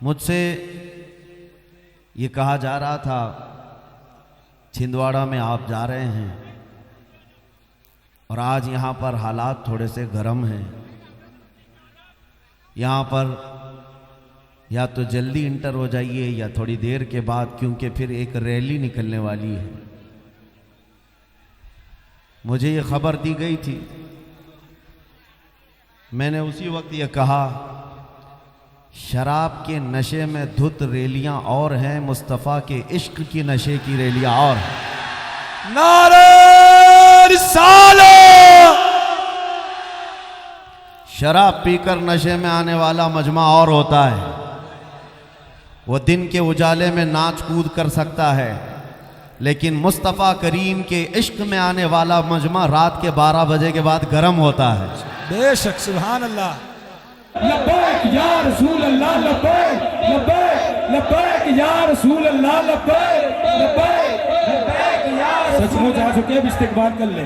मुझसे ये कहा जा रहा था छिंदवाड़ा में आप जा रहे हैं और आज यहाँ पर हालात थोड़े से गर्म हैं। यहाँ पर या तो जल्दी इंटर हो जाइए या थोड़ी देर के बाद, क्योंकि फिर एक रैली निकलने वाली है। मुझे ये खबर दी गई थी, मैंने उसी वक्त ये कहा शराब के नशे में धुत रैलियां और हैं, मुस्तफ़ा के इश्क की नशे की रैलियां और हैं। नारे रिसालत। शराब पीकर नशे में आने वाला मजमा और होता है, वो दिन के उजाले में नाच कूद कर सकता है, लेकिन मुस्तफ़ा करीम के इश्क में आने वाला मजमा रात के 12 बजे के बाद गर्म होता है। बेशक, सुभान अल्लाह। लब्बैक या रसूल अल्लाह, लब्बैक लब्बैक लब्बैक या रसूल अल्लाह, लब्बैक लब्बैक लब्बैक या रसूल। सचमुच आ चुके हैं, इस्तिकबाल कर ले,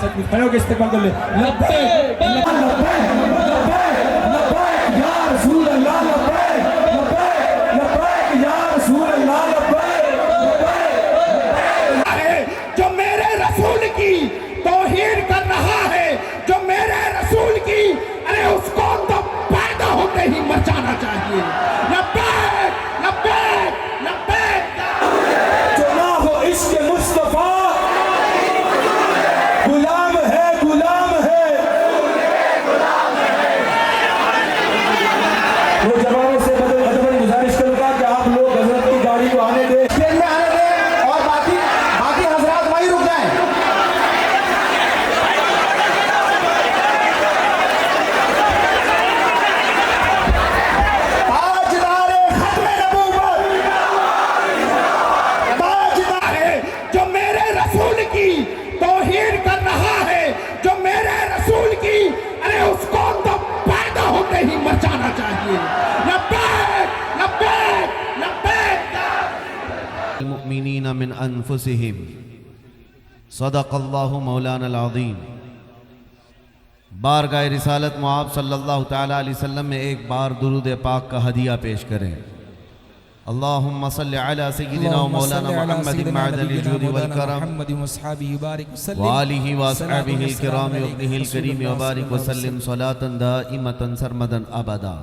सचमुच खड़े होकर इस्तिकबाल कर ले। लब्बैक लब्बैक लब्बैक लब्बैक या रसूल अल्लाह, लब्बैक लब्बैक लब्बैक या रसूल अल्लाह, लब्बैक लब्बैक। अरे जो मेरे रसूल की तौहीन कर रहा है, जो मेरे रसूल की, अरे उसको तो पैदा होते ही मचाना चाहिए। लब्बैक लब्बैक लब्बैक। जो ना हो इश्क मुस्तफा, गुलाम है गुलाम है। वो जवानों से बदल गुजारिश करूंगा कि आप लोग हजरत की गाड़ी को आने दें, ट्रेन में आने दें, और बाकी हजरात वहीं रुक जाएं। तौहीन कर रहा है, जो मेरे रसूल की, अरे उसको तो पैदा होते ही मचाना चाहिए। लब्बैक लब्बैक लब्बैक। मुमिनीन मिन अनफुसिहिम सदक़ल्लाहु मौलाना अज़ीम। बारगाह रिसालत मुआब सल्लल्लाहु तआला अलैहि वसल्लम में एक बार दुरूद पाक का हदिया पेश करें। अल्लाहुम्मा सल्लि अला सय्यिदिना व मौलाना मुहम्मदिन मअदनिल जूदि वल करम व आलिहि व अस्हाबिहिल किराम व इब्निहिल करीम व बारिक व सल्लिम सलातन दाइमतन सरमदन अबदा।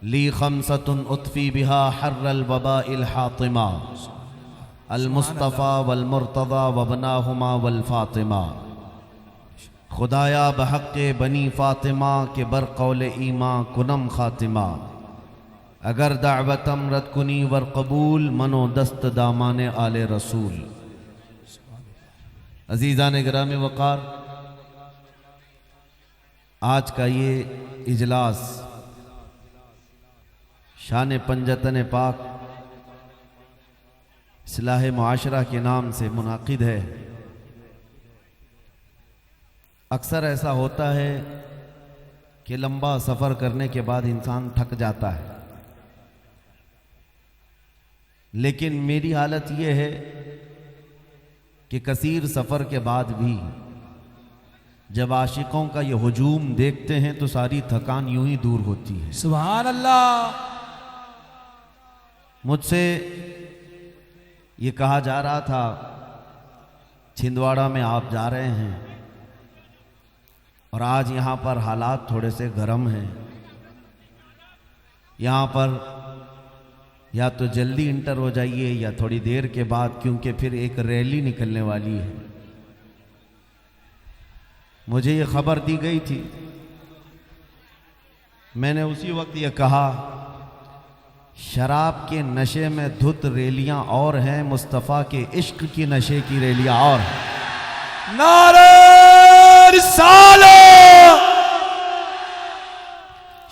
ली खमसतुन उतफी बिहा हर्रल वबाइल हातिमा, अल मुस्तफ़ा वल मुर्तज़ा व बनाहुमा वल फातिमा। खुदाया बहक़्क़े बनी फातिमा के बरक़ौल ईमा कुनम खातिमा। अगर दावतम रद कुनी वर कबूल, मनो दस्त दामाने आले रसूल। अजीज़ान गिरामी वक़ार, आज का ये इजलास शान पंजतन पाक इस्लाह मुआशरा के नाम से मुनाकिद है। अक्सर ऐसा होता है कि लंबा सफ़र करने के बाद इंसान थक जाता है, लेकिन मेरी हालत यह है कि कसीर सफ़र के बाद भी जब आशिकों का ये हुजूम देखते हैं तो सारी थकान यूं ही दूर होती है। सुभान अल्लाह। मुझसे ये कहा जा रहा था छिंदवाड़ा में आप जा रहे हैं और आज यहाँ पर हालात थोड़े से गर्म हैं। यहाँ पर या तो जल्दी इंटर हो जाइए या थोड़ी देर के बाद, क्योंकि फिर एक रैली निकलने वाली है। मुझे ये खबर दी गई थी, मैंने उसी वक्त ये कहा शराब के नशे में धुत रैलियां और हैं, मुस्तफ़ा के इश्क की नशे की रैलियां और हैं। नारे रिसालत।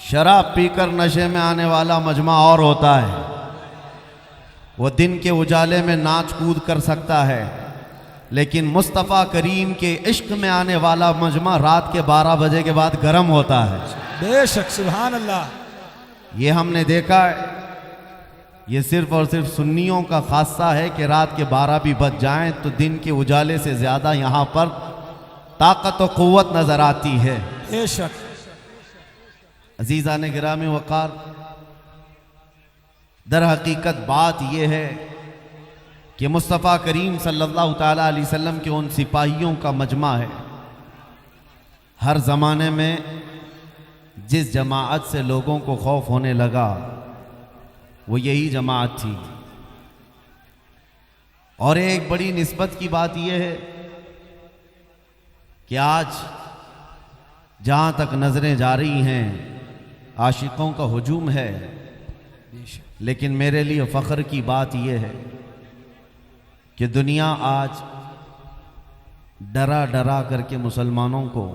शराब पीकर नशे में आने वाला मजमा और होता है, वो दिन के उजाले में नाच कूद कर सकता है, लेकिन मुस्तफ़ा करीम के इश्क में आने वाला मजमा रात के 12 बजे के बाद गर्म होता है। बेशक, सुभान अल्लाह। ये हमने देखा है, ये सिर्फ और सिर्फ सुन्नियों का खासा है कि रात के 12 भी बज जाएं तो दिन के उजाले से ज़्यादा यहाँ पर ताकत और क़ुव्वत नज़र आती है। बेशक। अजीज़ान गिरामी वक़ार, दर हकीकत बात यह है कि मुस्तफ़ा करीम सल्लल्लाहु ताला अलैहि वसल्लम के उन सिपाहियों का मजमा है। हर ज़माने में जिस जमाअत से लोगों को खौफ होने लगा वो यही जमाअत थी। और एक बड़ी निस्बत की बात यह है कि आज जहाँ तक नज़रें जा रही हैं आशिकों का हुजूम है, लेकिन मेरे लिए फ़ख्र की बात यह है कि दुनिया आज डरा डरा करके मुसलमानों को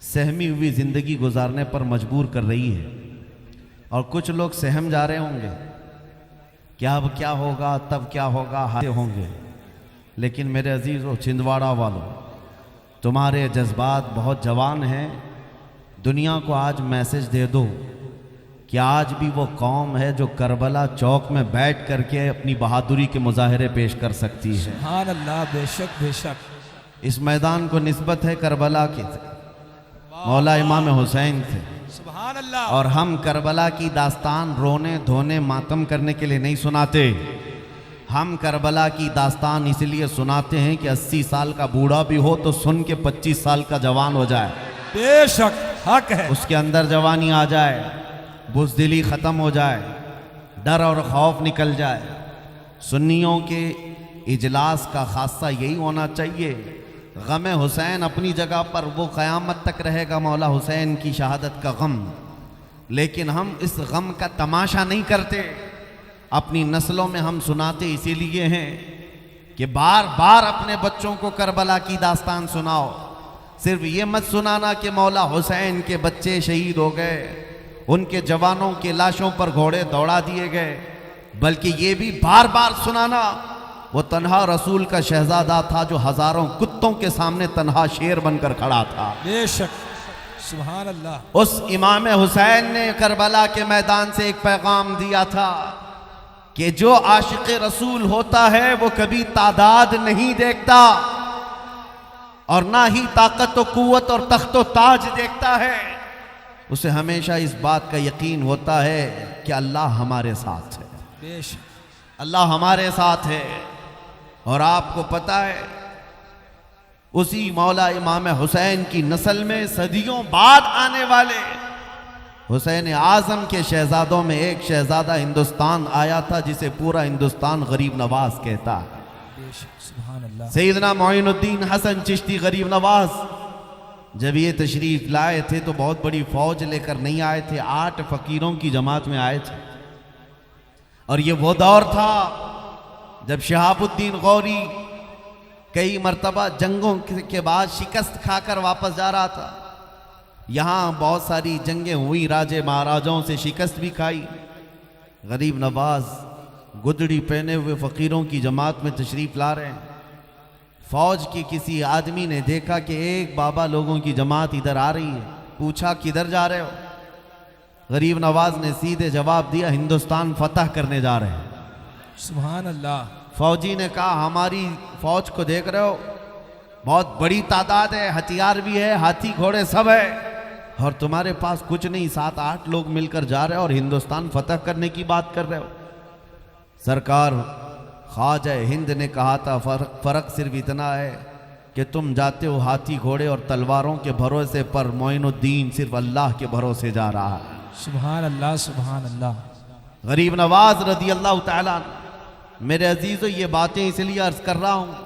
सहमी हुई ज़िंदगी गुजारने पर मजबूर कर रही है। और कुछ लोग सहम जा रहे होंगे कि अब क्या होगा, तब क्या होगा, हारे होंगे। लेकिन मेरे अजीज़ों, छिंदवाड़ा वालों, तुम्हारे जज्बात बहुत जवान हैं। दुनिया को आज मैसेज दे दो कि आज भी वो कौम है जो करबला चौक में बैठ करके अपनी बहादुरी के मुजाहरे पेश कर सकती है। सुभान अल्लाह, बेशक बेशक। इस मैदान को निस्बत है करबला के, मौला इमाम हुसैन थे। सुभान अल्लाह। और हम करबला की दास्तान रोने धोने मातम करने के लिए नहीं सुनाते। हम करबला की दास्तान इसलिए सुनाते हैं कि 80 साल का बूढ़ा भी हो तो सुन के 25 साल का जवान हो जाए। बेशक हक है। उसके अंदर जवानी आ जाए, बुज़दिली ख़त्म हो जाए, डर और खौफ निकल जाए। सुन्नियों के इजलास का खासा यही होना चाहिए। गम हुसैन अपनी जगह पर वो क़यामत तक रहेगा, मौला हुसैन की शहादत का गम। लेकिन हम इस गम का तमाशा नहीं करते। अपनी नस्लों में हम सुनाते इसीलिए हैं कि बार बार अपने बच्चों को करबला की दास्तान सुनाओ। सिर्फ ये मत सुनाना कि मौला हुसैन के बच्चे शहीद हो गए, उनके जवानों के लाशों पर घोड़े दौड़ा दिए गए, बल्कि ये भी बार बार सुनाना वो तन्हा रसूल का शहजादा था जो हजारों कुत्तों के सामने तन्हा शेर बनकर खड़ा था। बेशक। सुभान अल्लाह। उस इमाम हुसैन ने करबला के मैदान से एक पैगाम दिया था कि जो आशिक रसूल होता है वो कभी तादाद नहीं देखता और ना ही ताकत व कुव्वत और तख्त व ताज देखता है। उसे हमेशा इस बात का यकीन होता है कि अल्लाह हमारे साथ है। बेशक। अल्लाह हमारे साथ है। और आपको पता है उसी मौला इमाम हुसैन की नस्ल में सदियों बाद आने वाले हुसैन आज़म के शहजादों में एक शहजादा हिंदुस्तान आया था जिसे पूरा हिंदुस्तान गरीब नवाज कहता है। बेशक। सुभान अल्लाह। सैयदना मोइनुद्दीन हसन चिश्ती गरीब नवाज जब ये तशरीफ लाए थे तो बहुत बड़ी फौज लेकर नहीं आए थे, 8 फकीरों की जमात में आए थे। और ये वो दौर था जब शहाबुद्दीन गौरी कई मर्तबा जंगों के बाद शिकस्त खाकर वापस जा रहा था। यहाँ बहुत सारी जंगें हुई, राजे महाराजाओं से शिकस्त भी खाई। गरीब नवाज गुदड़ी पहने हुए फ़कीरों की जमात में तशरीफ़ ला रहे हैं। फौज के किसी आदमी ने देखा कि एक बाबा लोगों की जमात इधर आ रही है, पूछा किधर जा रहे हो? गरीब नवाज ने सीधे जवाब दिया, हिंदुस्तान फतह करने जा रहे हैं। सुभान अल्लाह। फौजी ने कहा, हमारी फौज को देख रहे हो, बहुत बड़ी तादाद है, हथियार भी है, हाथी घोड़े सब है, और तुम्हारे पास कुछ नहीं, 7-8 लोग मिलकर जा रहे हो और हिंदुस्तान फतह करने की बात कर रहे हो। सरकार ख्वाजा हिंद ने कहा था, फर्क सिर्फ इतना है कि तुम जाते हो हाथी घोड़े और तलवारों के भरोसे पर, मोइनुद्दीन सिर्फ अल्लाह के भरोसे जा रहा है। सुभान अल्लाह। सुभान अल्लाह। गरीब नवाज रदी अल्लाह तआला। मेरे अजीज़ों, ये बातें इसलिए अर्ज कर रहा हूँ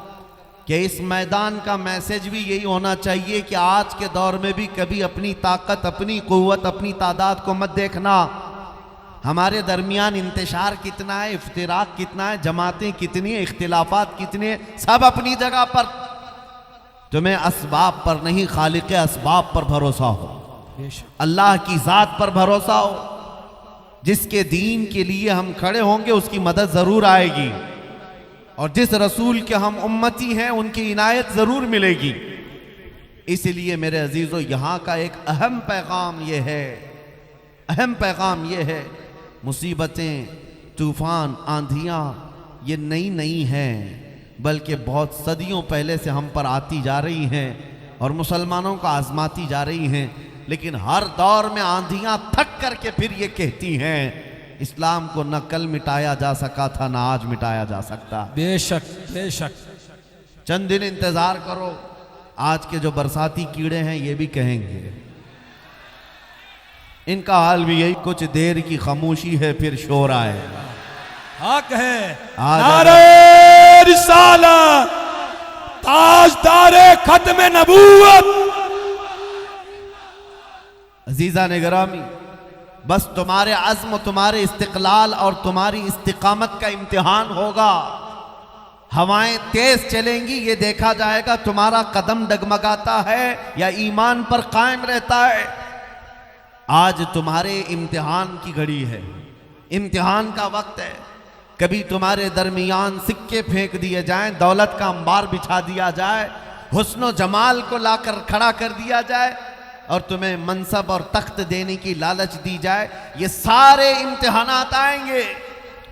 कि इस मैदान का मैसेज भी यही होना चाहिए कि आज के दौर में भी कभी अपनी ताकत, अपनी कुव्वत, अपनी तादाद को मत देखना। हमारे दरमियान इंतशार कितना है, इफ्तिराक कितना है, जमातें कितनी है, इख्तिलाफात कितने हैं, सब अपनी जगह पर। तुम्हें असबाब पर नहीं, खालिक असबाब पर भरोसा हो, अल्लाह की ज़ात पर भरोसा हो। जिसके दीन के लिए हम खड़े होंगे उसकी मदद ज़रूर आएगी, और जिस रसूल के हम उम्मती हैं उनकी इनायत ज़रूर मिलेगी। इसलिए मेरे अजीज़ों, यहाँ का एक अहम पैगाम ये है, अहम पैगाम ये है, मुसीबतें, तूफ़ान, आंधियाँ ये नई नई हैं, बल्कि बहुत सदियों पहले से हम पर आती जा रही हैं और मुसलमानों को आजमाती जा रही हैं। लेकिन हर दौर में आंधियां थक करके फिर ये कहती हैं इस्लाम को न कल मिटाया जा सका था, न आज मिटाया जा सकता। बेशक बेशक। चंद दिन इंतजार करो, आज के जो बरसाती कीड़े हैं ये भी कहेंगे। इनका हाल भी यही, कुछ देर की खामोशी है फिर शोर आएगा। हक है। आज नारे रिसालत, ताजदारे खत्म नबूवत। अजीजा ने गिरामी, बस तुम्हारे अज़्म, तुम्हारे इस्तिक़लाल और तुम्हारी इस्तिकामत का इम्तिहान होगा। हवाएं तेज चलेंगी, ये देखा जाएगा तुम्हारा कदम डगमगाता है या ईमान पर कायम रहता है। आज तुम्हारे इम्तिहान की घड़ी है, इम्तिहान का वक्त है। कभी तुम्हारे दरमियान सिक्के फेंक दिए जाएं, दौलत का अंबार बिछा दिया जाए, हुस्न जमाल को लाकर खड़ा कर दिया जाए और तुम्हें मनसब और तख्त देने की लालच दी जाए। ये सारे इम्तिहानात आएंगे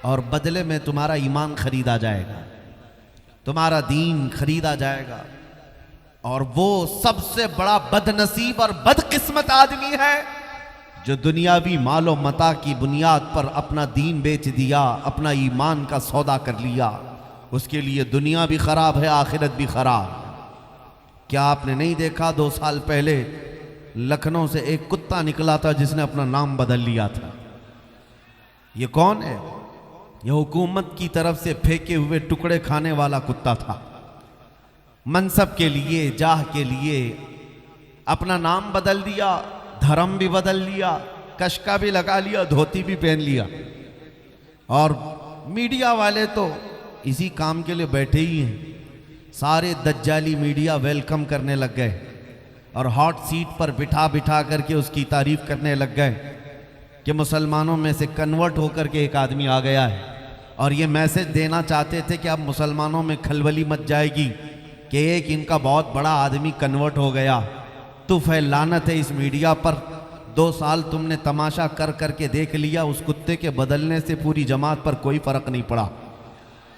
और बदले में तुम्हारा ईमान खरीदा जाएगा, तुम्हारा दीन खरीदा जाएगा। और वो सबसे बड़ा बदनसीब और बदकिस्मत आदमी है जो दुनियावी मालो मता की बुनियाद पर अपना दीन बेच दिया, अपना ईमान का सौदा कर लिया। उसके लिए दुनिया भी खराब है, आखिरत भी खराब। क्या आपने नहीं देखा 2 साल पहले लखनऊ से एक कुत्ता निकला था जिसने अपना नाम बदल लिया था? ये कौन है? ये हुकूमत की तरफ से फेंके हुए टुकड़े खाने वाला कुत्ता था। मनसब के लिए, जाह के लिए अपना नाम बदल दिया, धर्म भी बदल लिया, कशका भी लगा लिया, धोती भी पहन लिया। और मीडिया वाले तो इसी काम के लिए बैठे ही हैं। सारे दज्जाली मीडिया वेलकम करने लग गए और हॉट सीट पर बिठा बिठा करके उसकी तारीफ करने लग गए कि मुसलमानों में से कन्वर्ट होकर के एक आदमी आ गया है। और ये मैसेज देना चाहते थे कि अब मुसलमानों में खलबली मच जाएगी कि एक इनका बहुत बड़ा आदमी कन्वर्ट हो गया। तुफ़ लानत है इस मीडिया पर। 2 साल तुमने तमाशा कर करके देख लिया, उस कुत्ते के बदलने से पूरी जमात पर कोई फ़र्क नहीं पड़ा।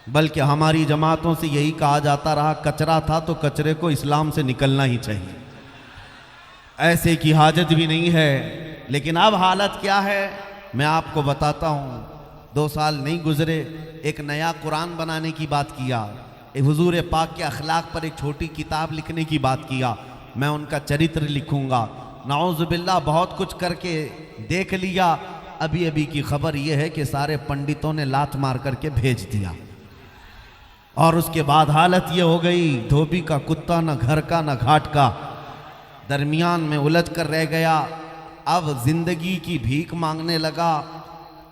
बल्कि हमारी जमातों से यही कहा जाता रहा, कचरा था तो कचरे को इस्लाम से निकलना ही चाहिए, ऐसे की हाजत भी नहीं है। लेकिन अब हालत क्या है मैं आपको बताता हूँ। 2 साल नहीं गुजरे, एक नया कुरान बनाने की बात किया, एक हुजूर पाक के अखलाक पर एक छोटी किताब लिखने की बात किया। मैं उनका चरित्र लिखूंगा। नाउज़ुबिल्लाह बहुत कुछ करके देख लिया। अभी अभी की खबर यह है कि सारे पंडितों ने लात मार करके भेज दिया। और उसके बाद हालत ये हो गई, धोबी का कुत्ता न घर का न घाट का, दरमियान में उलझ कर रह गया। अब जिंदगी की भीख मांगने लगा,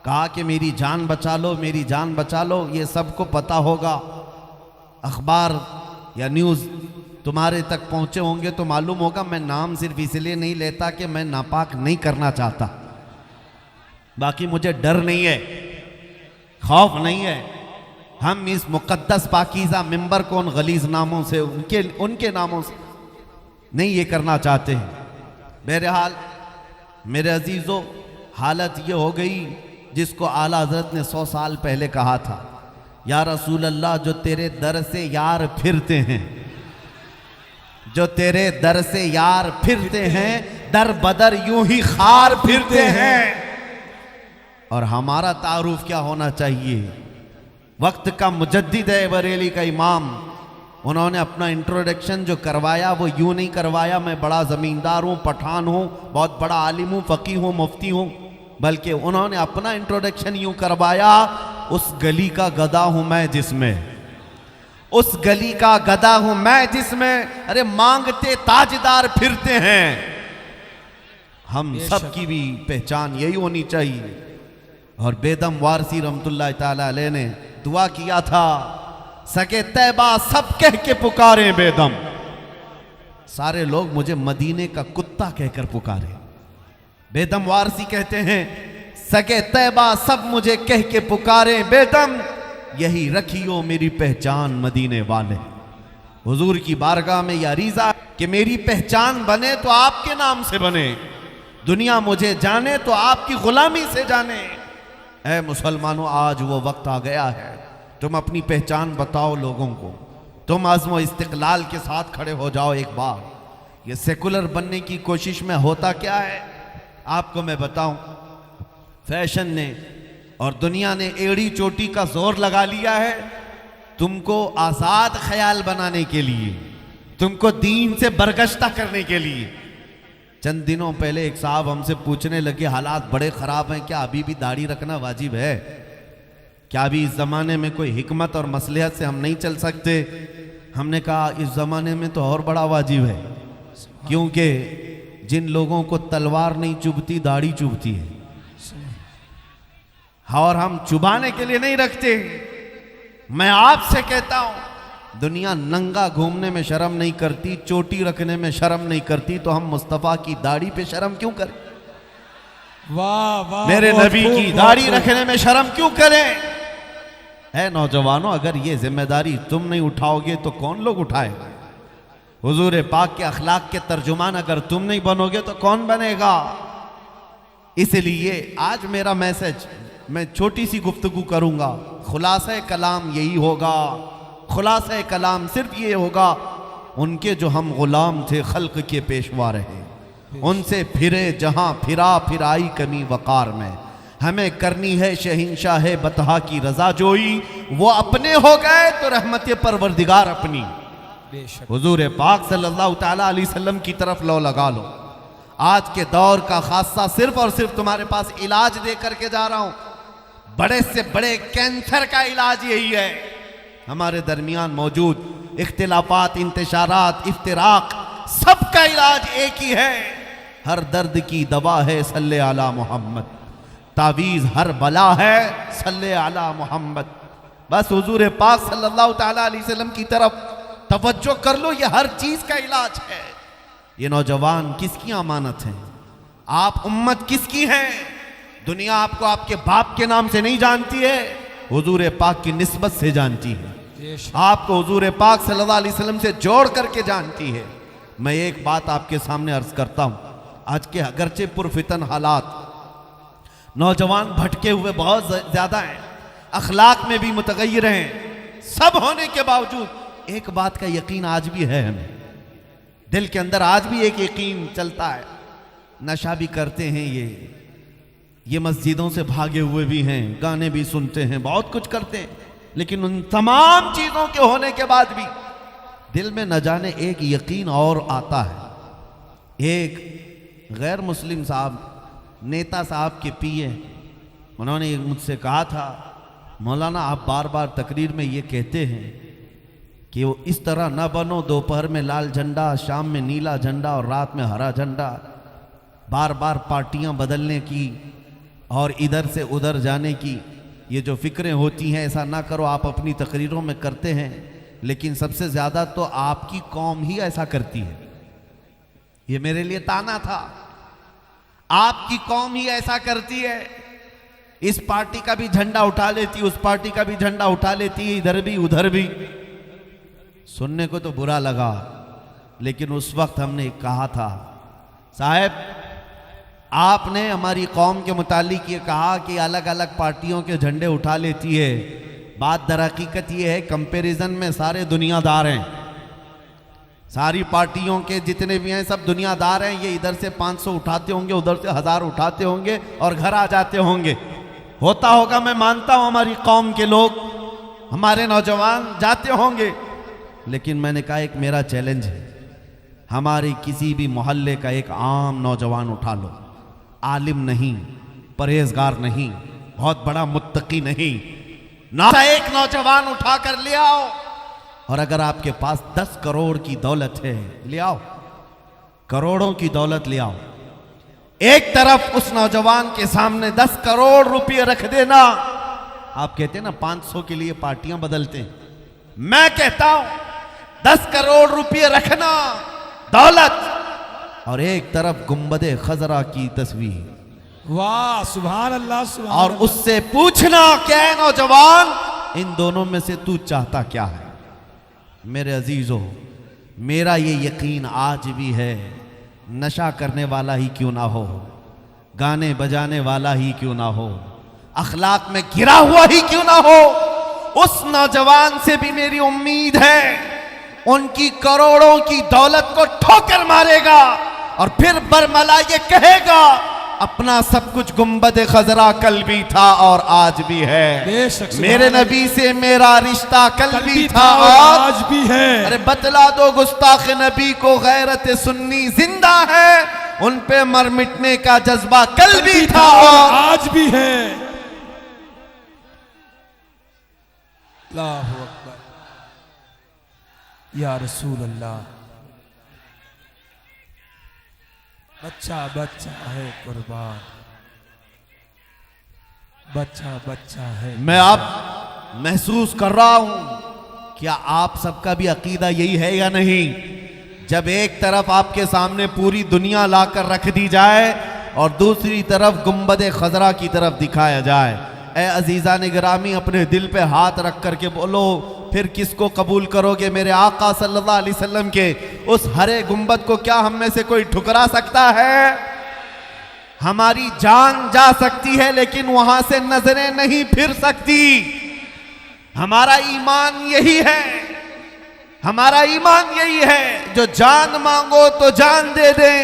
कहा कि मेरी जान बचा लो, मेरी जान बचा लो। ये सबको पता होगा, अखबार या न्यूज़ तुम्हारे तक पहुंचे होंगे तो मालूम होगा। मैं नाम सिर्फ इसलिए नहीं लेता कि मैं नापाक नहीं करना चाहता, बाकी मुझे डर नहीं है, खौफ नहीं है। हम इस मुकद्दस पाकीज़ा मिंबर को उन गलीज नामों से, उनके नामों से नहीं ये करना चाहते हैं। बहरहाल मेरे अजीज़ों, हालत ये हो गई जिसको आला हज़रत ने 100 साल पहले कहा था, या रसूल अल्लाह जो तेरे दर से यार फिरते हैं, जो तेरे दर से यार फिरते हैं, दर बदर यूं ही खार फिरते हैं। और हमारा तारुफ क्या होना चाहिए? वक्त का मुजद्दिद है बरेली का इमाम, उन्होंने अपना इंट्रोडक्शन जो करवाया वो यूं नहीं करवाया मैं बड़ा ज़मींदार हूँ, पठान हूँ, बहुत बड़ा आलिम हूँ, फ़कीह हूँ, मुफ्ती हूँ, बल्कि उन्होंने अपना इंट्रोडक्शन यूं करवाया, उस गली का गधा हूँ मैं जिसमें, उस गली का गधा हूं मैं जिसमें अरे मांगते ताजदार फिरते हैं। हम सब की भी पहचान यही होनी चाहिए। और बेदम वारसी रहमतुल्लाह ताला अलैह ने दुआ किया था, सके तैबा सब कह के पुकारे बेदम, सारे लोग मुझे मदीने का कुत्ता कहकर पुकारे। बेदम वारसी कहते हैं, सके तैबा सब मुझे कह के पुकारे बेदम, यही रखियो मेरी पहचान मदीने वाले। हुजूर की बारगाह में यह रीज़ा कि मेरी पहचान बने तो आपके नाम से बने, दुनिया मुझे जाने तो आपकी गुलामी से जाने। ऐ मुसलमानों, आज वो वक्त आ गया है, तुम अपनी पहचान बताओ लोगों को, तुम अज़्म इस्तिक़लाल के साथ खड़े हो जाओ एक बार। ये सेकुलर बनने की कोशिश में होता क्या है आपको मैं बताऊं। फैशन ने और दुनिया ने एड़ी चोटी का जोर लगा लिया है तुमको आजाद ख्याल बनाने के लिए, तुमको दीन से बरगश्ता करने के लिए। चंद दिनों पहले एक साहब हमसे पूछने लगे, हालात बड़े खराब हैं, क्या अभी भी दाढ़ी रखना वाजिब है? क्या अभी इस जमाने में कोई हिकमत और मसलहत से हम नहीं चल सकते? हमने कहा इस जमाने में तो और बड़ा वाजिब है, क्योंकि जिन लोगों को तलवार नहीं चुभती दाढ़ी चुभती है, और हम चुभाने के लिए नहीं रखते। मैं आपसे कहता हूं दुनिया नंगा घूमने में शर्म नहीं करती, चोटी रखने में शर्म नहीं करती, तो हम मुस्तफा की दाढ़ी पे शर्म क्यों करें? वाह वाह, मेरे बहुत नबी खूब, की बहुत दाढ़ी खूब। रखने में शर्म क्यों करें? है नौजवानों, अगर ये जिम्मेदारी तुम नहीं उठाओगे तो कौन लोग उठाएगा? हुजूर पाक के अखलाक के तर्जुमान अगर तुम नहीं बनोगे तो कौन बनेगा? इसलिए आज मेरा मैसेज, मैं छोटी सी गुफ्तगू करूंगा, खुलासा कलाम यही होगा। खुलासा कलाम सिर्फ ये होगा, उनके जो हम गुलाम थे खल्क के पेशवा रहे, उनसे फिरे जहां फिरा फिराई कमी वकार में, हमें करनी है शहंशाह बतहा की रजा जोई, वो अपने हो गए तो रहमत परवरदिगार अपनी। बेशक हुजूर पाक सल्लल्लाहु ताला अलैहि वसल्लम की तरफ लो लगा लो। आज के दौर का खासा सिर्फ और सिर्फ तुम्हारे पास इलाज दे करके जा रहा हूं, बड़े से बड़े कैंसर का इलाज यही है। हमारे दरमियान मौजूद इख्तिलाफात, इंतशारात, इफ्तिराक, सबका इलाज एक ही है। हर दर्द की दवा है सल्ले आला मोहम्मद, तावीज़ हर बला है सल्ले आला मोहम्मद। बस हुजूर पाक सल्लल्लाहु ताला अलैहि वसल्लम की तरफ तवज्जो कर लो, ये हर चीज का इलाज है। ये नौजवान किसकी अमानत है? आप उम्मत किसकी है? दुनिया आपको आपके बाप के नाम से नहीं जानती है, हुजूर पाक की निस्बत से जानती है। बेशक आपको हुजूर पाक सल्लल्लाहु अलैहि वसल्लम से जोड़ करके जानती है। मैं एक बात आपके सामने अर्ज करता हूं, आज के अगरचे पुरफितन हालात, नौजवान भटके हुए बहुत ज्यादा हैं, अखलाक में भी मुतगय्यर हैं, सब होने के बावजूद एक बात का यकीन आज भी है, हमें दिल के अंदर आज भी एक यकीन चलता है, नशा भी करते हैं ये मस्जिदों से भागे हुए भी हैं, गाने भी सुनते हैं, बहुत कुछ करते हैं, लेकिन उन तमाम चीजों के होने के बाद भी दिल में न जाने एक यकीन और आता है। एक गैर मुस्लिम साहब, नेता साहब के पीए, उन्होंने मुझसे कहा था, मौलाना आप बार बार तकरीर में ये कहते हैं कि वो इस तरह ना बनो, दोपहर में लाल झंडा, शाम में नीला झंडा और रात में हरा झंडा, बार बार पार्टियां बदलने की और इधर से उधर जाने की ये जो फिक्रें होती हैं, ऐसा ना करो। आप अपनी तकरीरों में करते हैं, लेकिन सबसे ज़्यादा तो आपकी कौम ही ऐसा करती है। ये मेरे लिए ताना था, आपकी कौम ही ऐसा करती है, इस पार्टी का भी झंडा उठा लेती, उस पार्टी का भी झंडा उठा लेती है, इधर भी उधर भी। सुनने को तो बुरा लगा, लेकिन उस वक्त हमने कहा था, साहब आपने हमारी कौम के मुतालिक ये कहा कि अलग अलग पार्टियों के झंडे उठा लेती है, बात दर हकीकत ये है कंपैरिजन में सारे दुनियादार हैं, सारी पार्टियों के जितने भी हैं सब दुनियादार हैं। ये इधर से 500 उठाते होंगे, उधर से 1000 उठाते होंगे और घर आ जाते होंगे, होता होगा, मैं मानता हूं हमारी कौम के लोग, हमारे नौजवान जाते होंगे। लेकिन मैंने कहा एक मेरा चैलेंज है, हमारे किसी भी मोहल्ले का एक आम नौजवान उठा लो, आलिम नहीं, परहेजगार नहीं, बहुत बड़ा मुत्तकी नहीं, ना एक नौजवान उठा कर ले आओ, और अगर आपके पास 10 करोड़ की दौलत है ले आओ, करोड़ों की दौलत ले आओ, एक तरफ उस नौजवान के सामने 10 करोड़ रुपए रख देना। आप कहते हैं ना 500 के लिए पार्टियां बदलते हैं, मैं कहता हूं 10 करोड़ रुपए रखना दौलत, और एक तरफ गुंबदे खजरा की तस्वीर, वाह सुभान अल्लाह सुभान और अल्लाह। उससे पूछना क्या है नौजवान, इन दोनों में से तू चाहता क्या है? मेरे अजीजों, मेरा ये यकीन आज भी है, नशा करने वाला ही क्यों ना हो, गाने बजाने वाला ही क्यों ना हो, अखलाक में गिरा हुआ ही क्यों ना हो, उस नौजवान से भी मेरी उम्मीद है उनकी करोड़ों की दौलत को ठोकर मारेगा और फिर बरमला ये कहेगा, अपना सब कुछ गुंबद खजरा कल भी था और आज भी है। बेशक मेरे नबी से मेरा रिश्ता कल भी था और और आज भी है। अरे बतला दो गुस्ताख नबी को गैरत सुन्नी जिंदा है, उन पे मर मिटने का जज्बा कल भी था और आज भी है। अल्लाहु अकबर या रसूल अल्लाह। बच्चा बच्चा है कुर्बान, बच्चा बच्चा है। मैं अब महसूस कर रहा हूं, क्या आप सबका भी अकीदा यही है या नहीं? जब एक तरफ आपके सामने पूरी दुनिया लाकर रख दी जाए और दूसरी तरफ गुंबद खजरा की तरफ दिखाया जाए, ए अजीजा ने गिरामी अपने दिल पे हाथ रख करके बोलो, फिर किसको कबूल करोगे? मेरे आका सल्लल्लाहु अलैहि वसल्लम के उस हरे गुंबद को क्या हम में से कोई ठुकरा सकता है? हमारी जान जा सकती है लेकिन वहां से नजरें नहीं फिर सकती। हमारा ईमान यही है, हमारा ईमान यही है, जो जान मांगो तो जान दे दे,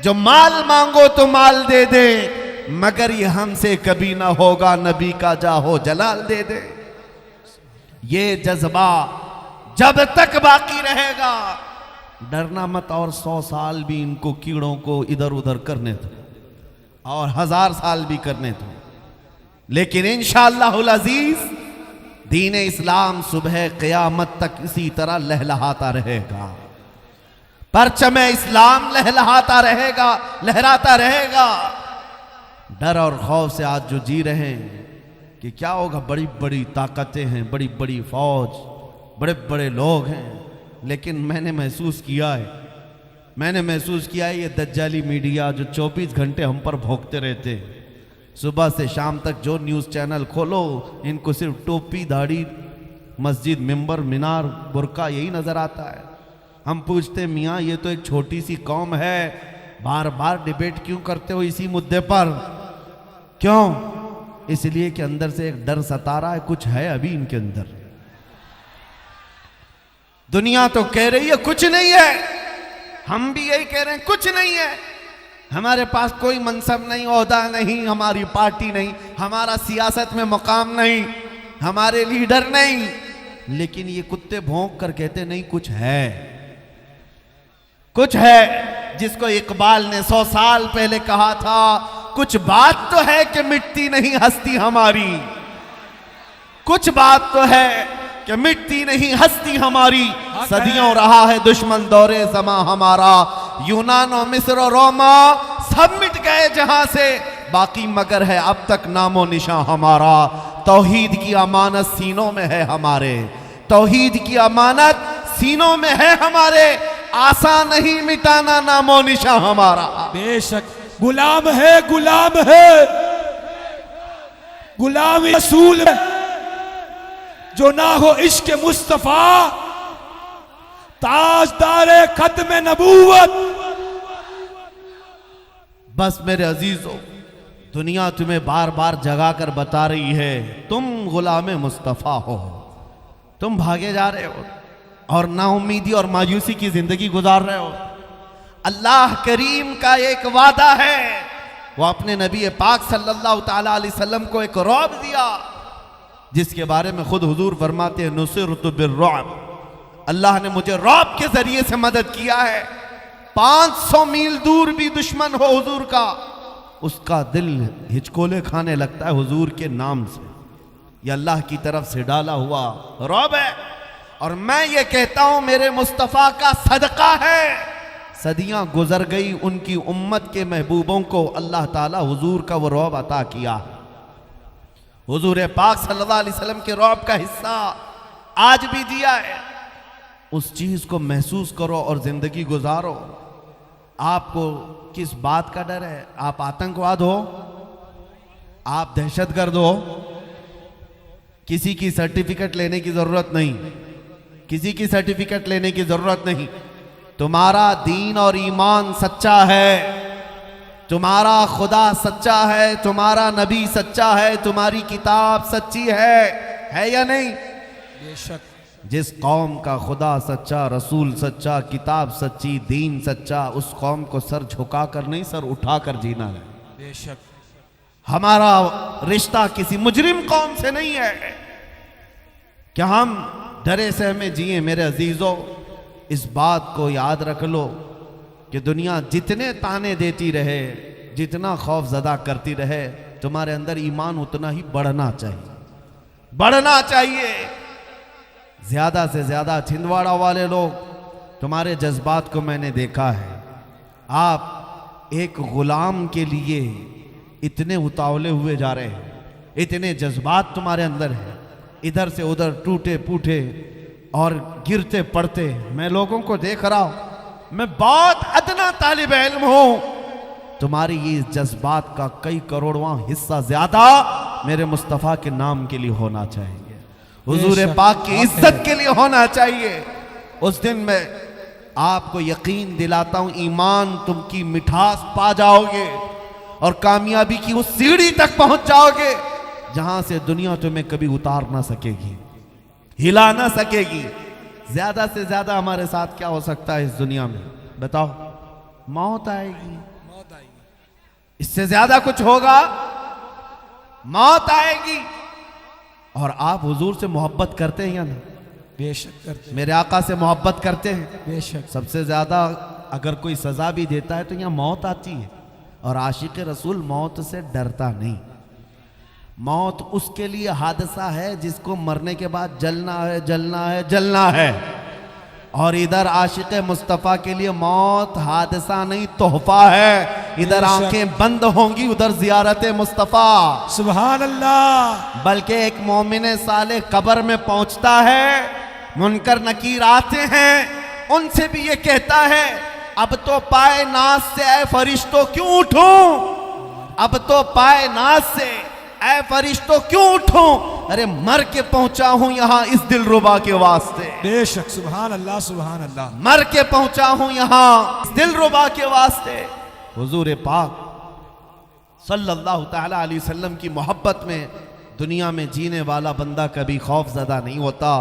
जो माल मांगो तो माल दे दे, मगर ये हमसे कभी ना होगा नबी का जाहो जलाल दे दे। ये जज्बा जब तक बाकी रहेगा, डरना मत। और 100 साल भी इनको कीड़ों को इधर उधर करने दो और 1000 साल भी करने दो, लेकिन इंशाअल्लाहुल अजीज दीन इस्लाम सुबह क़यामत तक इसी तरह लहलहाता रहेगा। परचम इस्लाम लहलहाता रहेगा, लहराता रहेगा। डर और खौफ से आज जो जी रहे हैं कि क्या होगा, बड़ी बड़ी ताकतें हैं, बड़ी बड़ी फौज, बड़े बड़े लोग हैं, लेकिन मैंने महसूस किया है ये दज्जाली मीडिया जो 24 घंटे हम पर भोंकते रहते हैं, सुबह से शाम तक जो न्यूज़ चैनल खोलो इनको सिर्फ टोपी, दाढ़ी, मस्जिद, मिंबर, मीनार, बुर्का यही नज़र आता है। हम पूछते मियाँ ये तो एक छोटी सी कौम है, बार बार डिबेट क्यों करते हो इसी मुद्दे पर? क्यों? इसलिए कि अंदर से एक डर सता रहा है, कुछ है अभी इनके अंदर। दुनिया तो कह रही है कुछ नहीं है, हम भी यही कह रहे हैं कुछ नहीं है, हमारे पास कोई मनसब नहीं, ओहदा नहीं, हमारी पार्टी नहीं, हमारा सियासत में मकाम नहीं, हमारे लीडर नहीं, लेकिन ये कुत्ते भौंक कर कहते नहीं कुछ है, कुछ है। जिसको इकबाल ने 100 साल पहले कहा था, कुछ बात तो है कि मिटती नहीं हस्ती हमारी, कुछ बात तो है कि मिटती नहीं हस्ती हमारी। सदियों रहा है दुश्मन दौरे ज़मा हमारा, यूनान और मिस्र और रोमा सब मिट गए जहां से, बाकी मगर है अब तक नामो निशान हमारा। तौहीद की अमानत सीनों में है हमारे, तौहीद की अमानत सीनों में है हमारे, आसान नहीं मिटाना नामो निशान हमारा। बेशक गुलाम है, गुलाम है, गुलाम रसूल है, जो ना हो इश्क मुस्तफा, ताजदारे खत्म नबूवत। बस मेरे अजीजों, दुनिया तुम्हें बार बार जगा कर बता रही है तुम गुलाम मुस्तफा हो, तुम भागे जा रहे हो और नाउमीदी और मायूसी की जिंदगी गुजार रहे हो। अल्लाह करीम का एक वादा है, वो अपने नबी पाक सल्लल्लाहु ताला अलैहि वसल्लम को एक रौब दिया, जिसके बारे में खुद हुजूर फरमाते हैं नुसिरतु बिर्रौब, अल्लाह ने मुझे रौब के जरिए से मदद किया है। 500 मील दूर भी दुश्मन हो हुजूर का, उसका दिल हिचकोले खाने लगता है हुजूर के नाम से। यह अल्लाह की तरफ से डाला हुआ रौब है, और मैं ये कहता हूं मेरे मुस्तफ़ा का सदका है। सदियां गुजर गई, उनकी उम्मत के महबूबों को अल्लाह ताला हुजूर का वो रौब अता किया। हुजूर पाक सल्लल्लाहु अलैहि वसल्लम के रौब का हिस्सा आज भी दिया है। उस चीज को महसूस करो और जिंदगी गुजारो। आपको किस बात का डर है? आप आतंकवाद हो, आप दहशतगर्द हो, किसी की सर्टिफिकेट लेने की जरूरत नहीं, किसी की सर्टिफिकेट लेने की जरूरत नहीं। तुम्हारा दीन और ईमान सच्चा है, तुम्हारा खुदा सच्चा है, तुम्हारा नबी सच्चा है, तुम्हारी किताब सच्ची है या नहीं? बेशक। जिस कौम का खुदा सच्चा, रसूल सच्चा, किताब सच्ची, दीन सच्चा, उस कौम को सर झुका कर नहीं सर उठा कर जीना है। बेशक हमारा रिश्ता किसी मुजरिम कौम से नहीं है कि हम डरे सहमे जिए। मेरे अजीजों, इस बात को याद रख लो कि दुनिया जितने ताने देती रहे, जितना खौफ ज़दा करती रहे, तुम्हारे अंदर ईमान उतना ही बढ़ना चाहिए, बढ़ना चाहिए। ज्यादा से ज्यादा छिंदवाड़ा वाले लोग, तुम्हारे जज्बात को मैंने देखा है। आप एक गुलाम के लिए इतने उतावले हुए जा रहे हैं, इतने जज्बात तुम्हारे अंदर हैं, इधर से उधर टूटे फूटे और गिरते पड़ते। मैं लोगों को देख रहा हूं, मैं बहुत अदना तालिब इल्म हूं, तुम्हारी ये जज्बात का कई करोड़वां हिस्सा ज्यादा मेरे मुस्तफ़ा के नाम के लिए होना चाहिए, हुजूर पाक की इज्जत के लिए होना चाहिए। उस दिन मैं आपको यकीन दिलाता हूं, ईमान तुम की मिठास पा जाओगे और कामयाबी की उस सीढ़ी तक पहुंच जाओगे जहां से दुनिया तुम्हें कभी उतार ना सकेगी, हिला ना सकेगी। ज्यादा से ज्यादा हमारे साथ क्या हो सकता है इस दुनिया में, बताओ? मौत आएगी, मौत आएगी, इससे ज्यादा कुछ होगा? मौत आएगी। और आप हुजूर से मोहब्बत करते हैं या नहीं? बेशक करते, मेरे आका से मोहब्बत करते हैं। बेशक। सबसे ज्यादा अगर कोई सजा भी देता है तो यहाँ मौत आती है, और आशिक रसूल मौत से डरता नहीं। मौत उसके लिए हादसा है जिसको मरने के बाद जलना है, जलना है, जलना है। और इधर आशिक मुस्तफ़ा के लिए मौत हादसा नहीं, तोहफा है। इधर आंखें बंद होंगी, उधर जियारत मुस्तफ़ा। सुभान अल्लाह। बल्कि एक मोमिन साले कब्र में पहुंचता है, मुनकर नकीर आते हैं, उनसे भी ये कहता है, अब तो पाए नाज से ऐ फरिश्तों क्यों उठूं, अब तो पाए नाज से ऐ फरिश्तों क्यों उठूं, अरे मर के पहुंचा हूं यहां इस दिलरुबा के वास्ते। बेशक, सुभान अल्लाह, सुभान अल्लाह। मर के पहुंचा हूं यहां इस दिलरुबा के वास्ते। हुजूर पाक सल्लल्लाहु तआला अलैहि वसल्लम की मोहब्बत में दुनिया में जीने वाला बंदा कभी खौफजदा नहीं होता,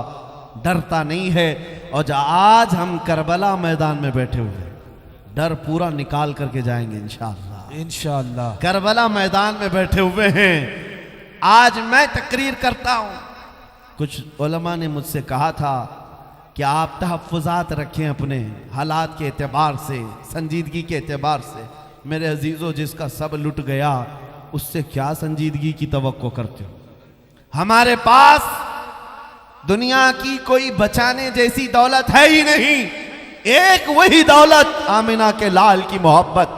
डरता नहीं है। और जो आज हम करबला मैदान में बैठे हुए हैं, डर पूरा निकाल करके जाएंगे इंशाअल्लाह, इंशाअल्लाह। करबला मैदान में बैठे हुए हैं। आज मैं तकरीर करता हूं, कुछ उलमा ने मुझसे कहा था कि आप तहफ़्फ़ुज़ात रखें अपने हालात के एतबार से, संजीदगी के एतबार से। मेरे अजीज़ों, जिसका सब लुट गया उससे क्या संजीदगी की तवक्को करते हो? हमारे पास दुनिया की कोई बचाने जैसी दौलत है ही नहीं, एक वही दौलत आमिना के लाल की मोहब्बत।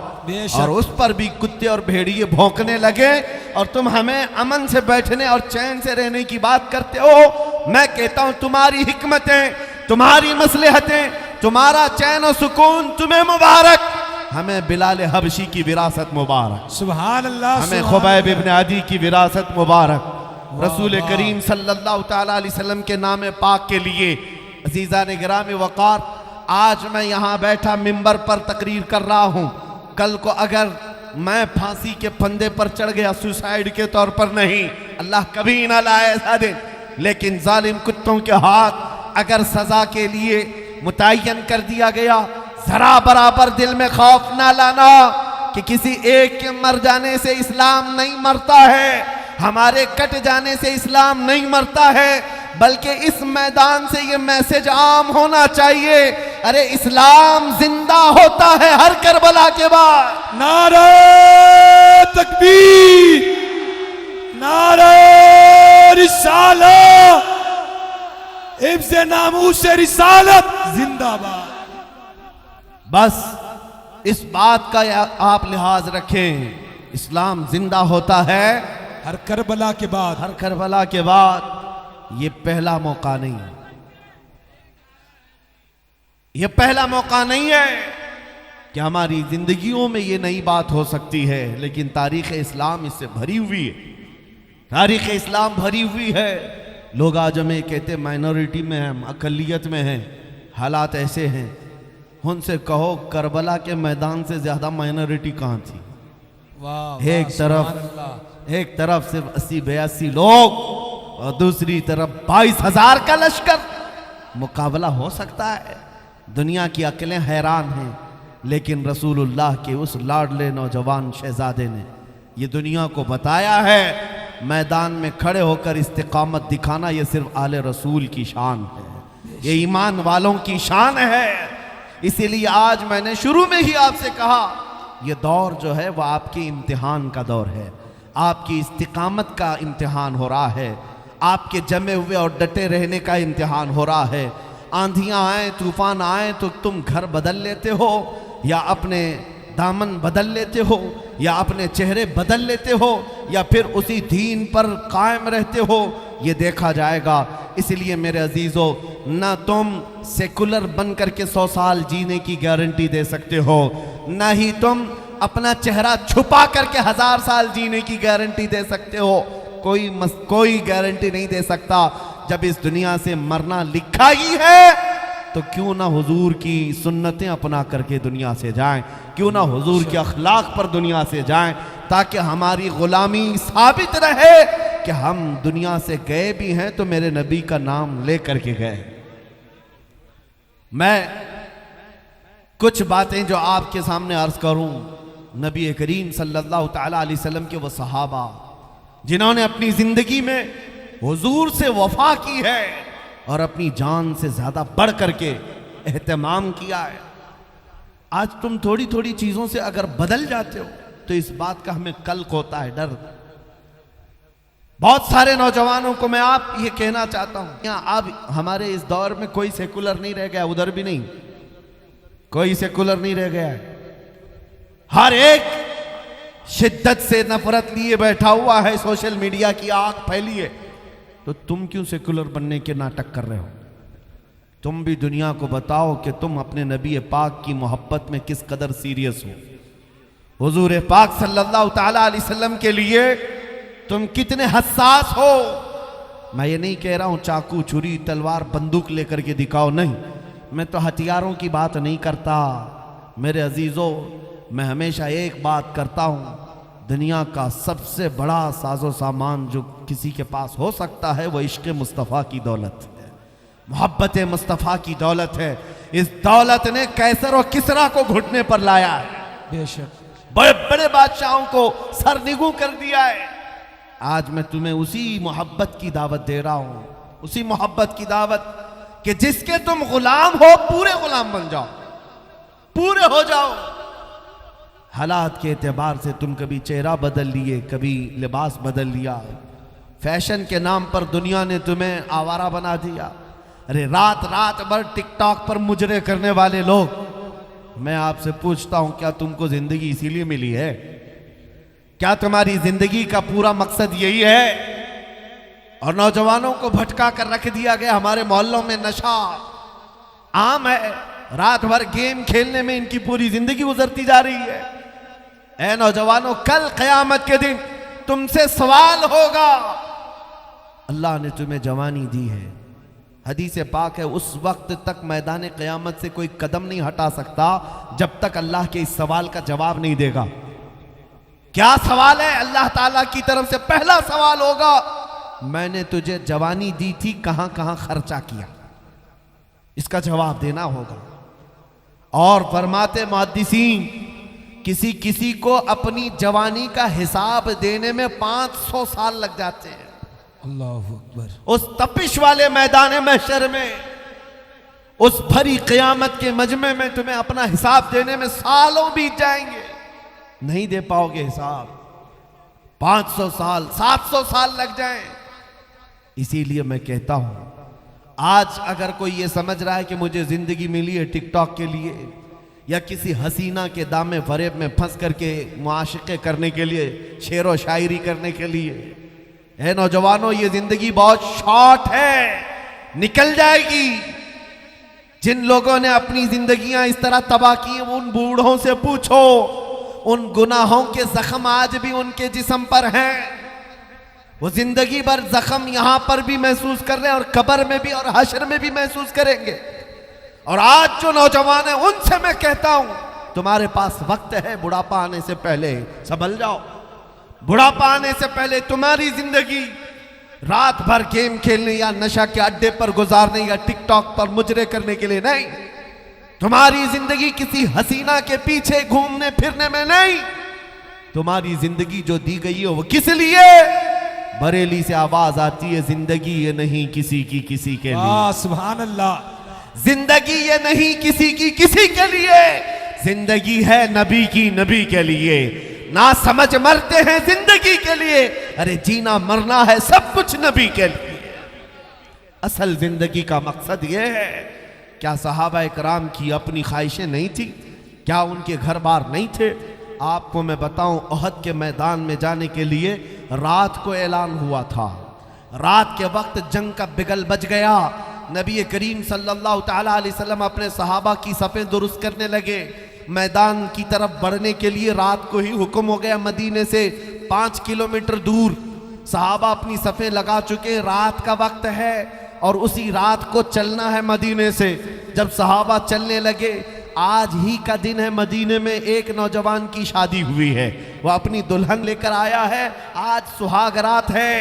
और उस पर भी कुत्ते और भेड़िए भौंकने लगे और तुम हमें अमन से बैठने और चैन से रहने की बात करते हो। मैं कहता हूं तुम्हारी हिकमतें, तुम्हारी मसलहतें, तुम्हारा चैन और सुकून तुम्हें मुबारक, हमें बिलाल हबशी की विरासत मुबारक, सुभान अल्लाह। हमें खुबैब इब्न आदी की विरासत मुबारक। रसूल करीम सल्लल्लाहु तआला अलैहि वसल्लम के नाम पाक के लिए अजीज़ा ने गिरामी वक़ार, आज मैं यहाँ बैठा मिंबर पर तकरीर कर रहा हूँ। कल को अगर मैं फांसी के फंदे पर चढ़ गया, सुसाइड के तौर पर नहीं, अल्लाह कभी ना लाए ऐसा दिन, लेकिन जालिम कुत्तों के हाथ अगर सजा के लिए मुतय्यन कर दिया गया, जरा बराबर दिल में खौफ ना लाना कि किसी एक के मर जाने से इस्लाम नहीं मरता है, हमारे कट जाने से इस्लाम नहीं मरता है, बल्कि इस मैदान से ये मैसेज आम होना चाहिए, अरे इस्लाम जिंदा होता है हर करबला के बाद। नारे तकबीर, नारे रिसालत, हिफ्ज़ नामूस रिसालत जिंदाबाद। बस इस बात का आप लिहाज रखें, इस्लाम जिंदा होता है हर करबला के बाद, हर करबला के बाद। ये पहला मौका नहीं है, ये पहला मौका नहीं है कि हमारी जिंदगियों में ये नई बात हो सकती है, लेकिन तारीख इस्लाम इससे भरी हुई है, तारीख इस्लाम भरी हुई है। लोग आज हमें कहते माइनॉरिटी में हैं, अकलियत में हैं, हालात ऐसे हैं। उनसे कहो करबला के मैदान से ज्यादा माइनॉरिटी कहाँ थी? वाह, एक तरफ सिर्फ 80-82 लोग और दूसरी तरफ 22,000 का लश्कर। मुकाबला हो सकता है? दुनिया की अकलें हैरान हैं, लेकिन रसूलुल्लाह के उस लाडले नौजवान शहजादे ने ये दुनिया को बताया है। मैदान में खड़े होकर इस्तिकामत दिखाना ये सिर्फ आले रसूल की शान है, ये ईमान वालों की शान है। इसीलिए आज मैंने शुरू में ही आपसे कहा, ये दौर जो है वह आपके इम्तिहान का दौर है, आपकी इस्तिकामत का इम्तिहान हो रहा है, आपके जमे हुए और डटे रहने का इम्तिहान हो रहा है। आंधियां आए, तूफान आए तो तुम घर बदल लेते हो, या अपने दामन बदल लेते हो, या अपने चेहरे बदल लेते हो, या फिर उसी दीन पर कायम रहते हो, ये देखा जाएगा। इसलिए मेरे अजीज़ों, ना तुम सेकुलर बन करके 100 साल जीने की गारंटी दे सकते हो, ना ही तुम अपना चेहरा छुपा करके 1000 साल जीने की गारंटी दे सकते हो। कोई गारंटी नहीं दे सकता। जब इस दुनिया से मरना लिखा ही है तो क्यों ना हुजूर की सुन्नतें अपना करके दुनिया से जाएं, क्यों ना हुजूर के अखलाक पर दुनिया से जाएं, ताकि हमारी गुलामी साबित रहे कि हम दुनिया से गए भी हैं तो मेरे नबी का नाम ले करके गए। मैं कुछ बातें जो आपके सामने अर्ज करूं, नबी करीम सल्लल्लाहु ताला अलैहि वसल्लम के वो सहाबा जिन्होंने अपनी जिंदगी में हुजूर से वफा की है और अपनी जान से ज्यादा बढ़ करके एहतमाम किया है। आज तुम थोड़ी थोड़ी चीजों से अगर बदल जाते हो तो इस बात का हमें कल्क होता है, डर। बहुत सारे नौजवानों को मैं आप ये कहना चाहता हूं, यहाँ अब हमारे इस दौर में कोई सेकुलर नहीं रह गया, उधर भी नहीं कोई सेकुलर नहीं रह गया है। हर एक शिद्दत से नफरत लिए बैठा हुआ है, सोशल मीडिया की आग फैली है। तो तुम क्यों सेकुलर बनने के नाटक कर रहे हो? तुम भी दुनिया को बताओ कि तुम अपने नबी पाक की मोहब्बत में किस कदर सीरियस हो। हुजूर पाक सल्लल्लाहु ताला अलैहि वसल्लम के लिए तुम कितने हसास हो। मैं ये नहीं कह रहा हूं चाकू, छुरी, तलवार, बंदूक लेकर के दिखाओ, नहीं, मैं तो हथियारों की बात नहीं करता। मेरे अजीजों, मैं हमेशा एक बात करता हूं, दुनिया का सबसे बड़ा साजो सामान जो किसी के पास हो सकता है वो इश्क मुस्तफ़ा की दौलत है, मोहब्बत मुस्तफ़ा की दौलत है। इस दौलत ने कैसर और किसरा को घुटने पर लाया है, बेशक बड़े बड़े बादशाहों को सरनिगू कर दिया है। आज मैं तुम्हें उसी मोहब्बत की दावत दे रहा हूं, उसी मोहब्बत की दावत कि जिसके तुम गुलाम हो, पूरे गुलाम बन जाओ, पूरे हो जाओ। हालात के एतबार से तुम कभी चेहरा बदल लिए, कभी लिबास बदल लिया, फैशन के नाम पर दुनिया ने तुम्हें आवारा बना दिया। अरे रात रात भर टिकटॉक पर मुजरे करने वाले लोग, मैं आपसे पूछता हूं, क्या तुमको जिंदगी इसीलिए मिली है? क्या तुम्हारी जिंदगी का पूरा मकसद यही है? और नौजवानों को भटका कर रख दिया गया। हमारे मोहल्लों में नशा आम है, रात भर गेम खेलने में इनकी पूरी जिंदगी गुजरती जा रही है। ऐ नौजवानों, कल क़यामत के दिन तुमसे सवाल होगा। अल्लाह ने तुम्हें जवानी दी है, हदीस पाक है, उस वक्त तक मैदान क़यामत से कोई कदम नहीं हटा सकता जब तक अल्लाह के इस सवाल का जवाब नहीं देगा। क्या सवाल है? अल्लाह ताला की तरफ से पहला सवाल होगा, मैंने तुझे जवानी दी थी, कहां कहां खर्चा किया? इसका जवाब देना होगा। और फरमाते मुहद्दिसीन, किसी किसी को अपनी जवानी का हिसाब देने में 500 साल लग जाते हैं। अल्लाहु अकबर। उस तपिश वाले मैदान महशर में, उस भरी क़यामत के मजमे में तुम्हें अपना हिसाब देने में सालों बीत जाएंगे, नहीं दे पाओगे हिसाब। 500 साल, 700 साल लग जाएं। इसीलिए मैं कहता हूं, आज अगर कोई ये समझ रहा है कि मुझे जिंदगी मिली है टिकटॉक के लिए या किसी हसीना के दामे फरेब में फंस करके मुआशिक़े करने के लिए, शेर व शायरी करने के लिए, है नौजवानों, ये जिंदगी बहुत शॉर्ट है, निकल जाएगी। जिन लोगों ने अपनी जिंदगियां इस तरह तबाह की, उन बूढ़ों से पूछो, उन गुनाहों के जख्म आज भी उनके जिस्म पर हैं। वो जिंदगी भर जख्म यहां पर भी महसूस कर रहे हैं और कब्र में भी और हश्र में भी महसूस करेंगे। और आज जो नौजवान है उनसे मैं कहता हूं, तुम्हारे पास वक्त है, बुढ़ापा आने से पहले संभल जाओ। बुढ़ापा आने से पहले तुम्हारी जिंदगी रात भर गेम खेलने या नशा के अड्डे पर गुजारने या टिकटॉक पर मुजरे करने के लिए नहीं। तुम्हारी जिंदगी किसी हसीना के पीछे घूमने फिरने में नहीं। तुम्हारी जिंदगी जो दी गई है वो किस लिए? बरेली से आवाज आती है, जिंदगी ये नहीं किसी की किसी के लिए। सुभान अल्लाह। जिंदगी ये नहीं किसी की किसी के लिए, जिंदगी है नबी की नबी के लिए। ना समझ मरते हैं जिंदगी के लिए, अरे जीना मरना है सब कुछ नबी के लिए। असल जिंदगी का मकसद ये है। क्या सहाबा इकराम की अपनी ख्वाहिशें नहीं थी? क्या उनके घर बार नहीं थे? आपको मैं बताऊं, ओहद के मैदान में जाने के लिए रात को ऐलान हुआ था। रात के वक्त जंग का बिगल बज गया। नबी करीम सल्लल्लाहु ताला अलैहि वसल्लम अपने सहाबा की सफ़ें दुरुस्त करने लगे। मैदान की तरफ बढ़ने के लिए रात को ही हुक्म हो गया। मदीने से 5 किलोमीटर दूर सहाबा अपनी सफ़ें लगा चुके। रात का वक्त है और उसी रात को चलना है मदीने से। जब सहाबा चलने लगे, आज ही का दिन है, मदीने में एक नौजवान की शादी हुई है, वह अपनी दुल्हन लेकर आया है। आज सुहाग रात है।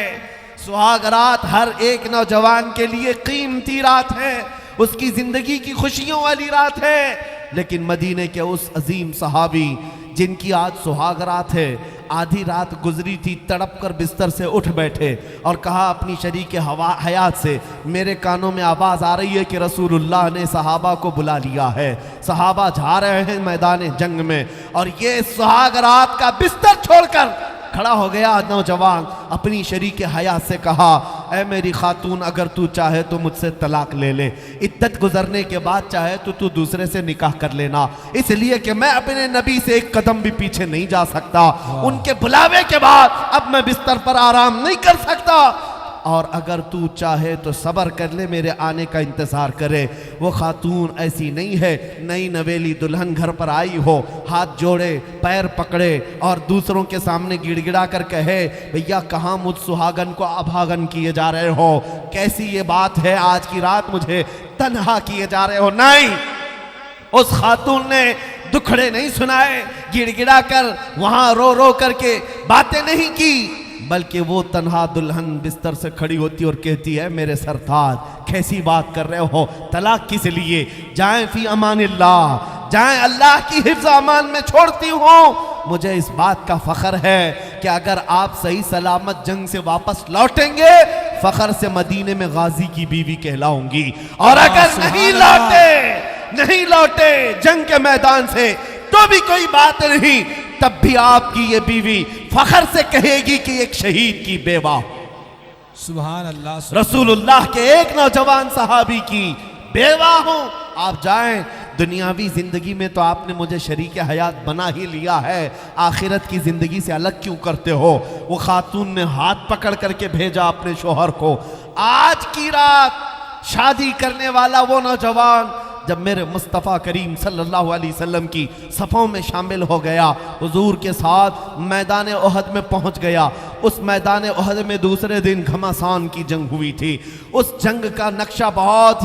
सुहाग रात हर एक नौजवान के लिए कीमती रात है, उसकी जिंदगी की खुशियों वाली रात है। लेकिन मदीने के उस अजीम सहाबी जिनकी आज सुहाग रात है, आधी रात गुजरी थी, तड़प कर बिस्तर से उठ बैठे और कहा अपनी शरीक हयात से, मेरे कानों में आवाज़ आ रही है कि रसूलुल्लाह ने सहाबा को बुला लिया है, सहाबा जा रहे हैं मैदान जंग में। और ये सुहाग रात का बिस्तर छोड़कर खड़ा हो गया नौजवान, अपनी शरीक हयात से कहा, ऐ मेरी खातून, अगर तू चाहे तो मुझसे तलाक ले ले। इद्दत गुजरने के बाद चाहे तो तू दूसरे से निकाह कर लेना, इसलिए कि मैं अपने नबी से एक कदम भी पीछे नहीं जा सकता। उनके बुलावे के बाद अब मैं बिस्तर पर आराम नहीं कर सकता, और अगर तू चाहे तो सब्र कर ले, मेरे आने का इंतज़ार करे। वो खातून ऐसी नहीं है, नई नवेली दुल्हन घर पर आई हो, हाथ जोड़े, पैर पकड़े और दूसरों के सामने गिड़गिड़ा कर कहे, भैया कहाँ मुझ सुहागन को अभागन किए जा रहे हो, कैसी ये बात है, आज की रात मुझे तन्हा किए जा रहे हो। नहीं, उस खातून ने दुखड़े नहीं सुनाए, गिड़गिड़ा कर वहाँ रो रो करके बातें नहीं की, बल्कि वो तन्हा दुल्हन बिस्तर से खड़ी होती और कहती है, मेरे सरताज कैसी बात कर रहे हो, तलाक किस लिए, जाएं फी अमानिल्लाह, जाएं अल्लाह की हिफ्ज़ अमान में छोड़ती हूँ। मुझे इस बात का फ़ख्र है कि अगर आप सही सलामत जंग से वापस लौटेंगे, फ़ख्र से मदीने में गाजी की बीवी कहलाऊंगी, और अगर नहीं लौटे जंग के मैदान से तो भी कोई बात नहीं, तब भी आपकी ये बीवी फखर से कहेगी कि एक शहीद की बेवा, सुभान अल्लाह, रसूलुल्लाह के एक नौजवान सहाबी की बेवा हूं। आप जाएं, दुनियावी जिंदगी में तो आपने मुझे शरीक हयात बना ही लिया है, आखिरत की जिंदगी से अलग क्यों करते हो? वो खातून ने हाथ पकड़ करके भेजा अपने शोहर को। आज की रात शादी करने वाला वो नौजवान जब मेरे मुस्तफ़ा करीम सल्लल्लाहु अलैहि वसल्लम की सफ़ों में शामिल हो गया, हुजूर के साथ मैदान ओहद में पहुंच गया। उस मैदान ओहद में दूसरे दिन घमासान की जंग हुई थी। उस जंग का नक्शा बहुत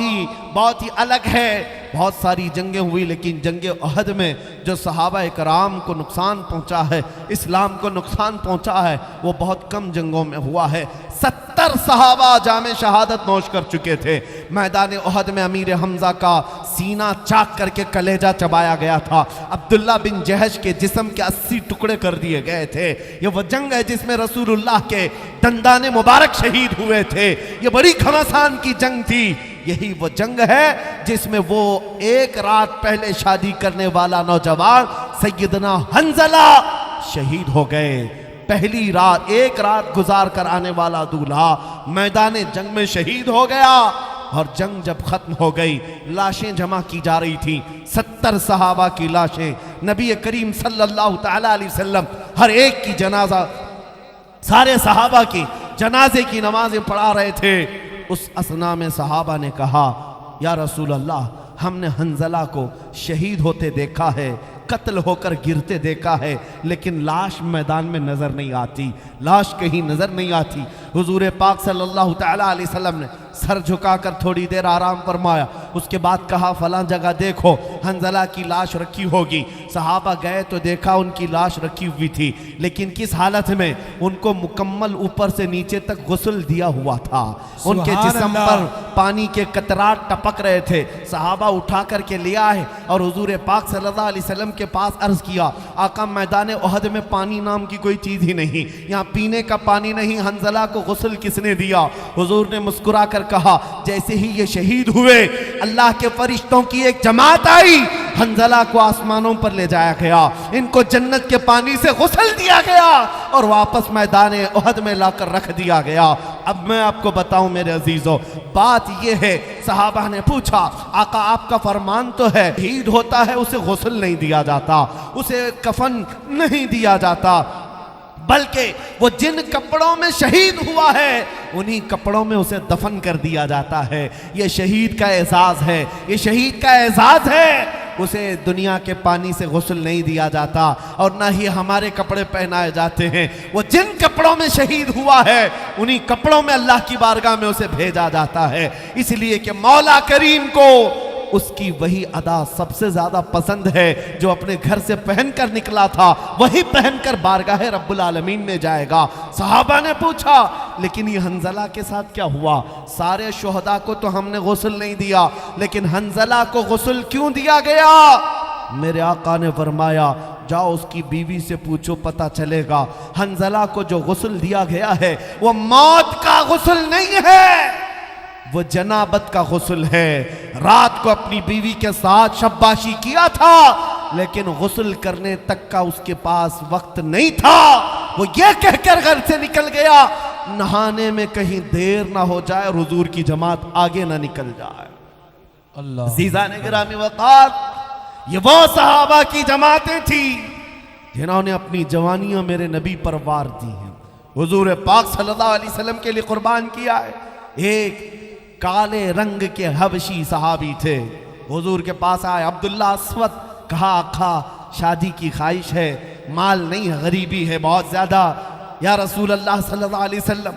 ही अलग है। बहुत सारी जंगें हुई, लेकिन जंग ओहद में जो सहाबा कराम को नुकसान पहुंचा है, इस्लाम को नुकसान पहुंचा है, वो बहुत कम जंगों में हुआ है। 70 सहाबा जामे शहादत नोश कर चुके थे। मैदान ओहद में अमीर हमजा का सीना चाक करके कलेजा चबाया गया था। अब्दुल्ला बिन जहश के जिस्म के 80 टुकड़े कर दिए गए थे। ये वो जंग है जिसमें रसूलुल्लाह के दंदाने मुबारक शहीद हुए थे। ये बड़ी घमासान की जंग थी। यही वो जंग है जिसमें वो एक रात पहले शादी करने वाला नौजवान सैयदना हंजला शहीद हो गए। पहली रात, एक रात गुजार कर आने वाला दूल्हा मैदान जंग में शहीद हो गया। और जंग जब खत्म हो गई, लाशें जमा की जा रही थी। 70 सहाबा की लाशें, नबी करीम सल्लल्लाहु ताला अलैहि वसल्लम हर एक की जनाजा, सारे सहाबा की जनाजे की नमाजें पढ़ा रहे थे। उस असना में सहाबा ने कहा, या रसूल अल्लाह, हमने हंजला को शहीद होते देखा है, कत्ल होकर गिरते देखा है, लेकिन लाश मैदान में नजर नहीं आती, लाश कहीं नजर नहीं आती। हुजूर पाक सल्लल्लाहु ताला अलैहि वसल्लम ने सर झुकाकर थोड़ी देर आराम फरमाया। उसके बाद कहा, फलां जगह देखो, हंजला की लाश रखी होगी। सहाबा गए तो देखा उनकी लाश रखी हुई थी, लेकिन किस हालत में? उनको मुकम्मल ऊपर से नीचे तक गुस्ल दिया हुआ था। उनके जिस्म पर पानी के कतरात टपक रहे थे। सहाबा उठा करके ले आए और हुजूर पाक सल्लल्लाहु अलैहि वसल्लम के पास अर्ज किया, आका मैदान ओहद में पानी नाम की कोई चीज ही नहीं, यहाँ पीने का पानी नहीं, हंजला को गुस्ल किसने दिया? हुजूर ने मुस्कुरा कर कहा, जैसे ही ये शहीद हुए अल्लाह के फरिश्तों की एक जमात आई, हंजला को आसमानों पर ले जाया गया, इनको जन्नत के पानी से गुस्ल दिया गया और वापस मैदान ओहद में लाकर रख दिया गया। अब मैं आपको बताऊं मेरे अजीजों, बात यह है, सहाबा ने पूछा, आका आपका फरमान तो है शहीद होता है उसे गुस्ल नहीं दिया जाता, उसे कफन नहीं दिया जाता, बल्कि वो जिन कपड़ों में शहीद हुआ है उन्हीं कपड़ों में उसे दफन कर दिया जाता है। ये शहीद का एजाज है, ये शहीद का एजाज है। उसे दुनिया के पानी से गुस्ल नहीं दिया जाता और ना ही हमारे कपड़े पहनाए जाते हैं। वो जिन कपड़ों में शहीद हुआ है उन्हीं कपड़ों में अल्लाह की बारगाह में उसे भेजा जाता है, इसलिए कि मौला करीम को उसकी वही अदा सबसे ज्यादा पसंद है जो अपने घर से पहनकर निकला था, वही पहनकर बारगाह रब्बुल आलमीन में जाएगा। सहाबा ने पूछा, लेकिन ये हंजला के साथ क्या हुआ? सारे शुहदा को तो हमने गुस्ल नहीं दिया, लेकिन हंजला को गुस्ल क्यों दिया गया? मेरे आका ने फरमाया, जाओ उसकी बीवी से पूछो, पता चलेगा। हंजला को जो गुस्ल दिया गया है वो मौत का गुस्ल नहीं है, वो जनाबत का गुस्ल है। रात को अपनी बीवी के साथ शब्बाशी किया था, लेकिन गुस्ल करने तक का उसके पास वक्त नहीं था। वो ये कहकर घर से निकल गया, नहाने में कहीं देर ना हो जाए और हुजूर की जमात आगे ना निकल जाए। अल्लाह जीज़ान गिरामी वक़ार, ये वो सहाबा की जमातें थी जिन्होंने अपनी जवानियां मेरे नबी पर वार दी हैं, हुजूर पाक सल्लल्लाहु अलैहि वसल्लम के लिए कुर्बान किया है। एक काले रंग के हबशी सहाबी थे, हुजूर के पास आए, अब्दुल्ला अस्वद, कहा आका शादी की ख्वाहिश है, माल नहीं है, गरीबी है बहुत ज्यादा, या रसूल अल्लाह सल्लल्लाहु अलैहि वसल्लम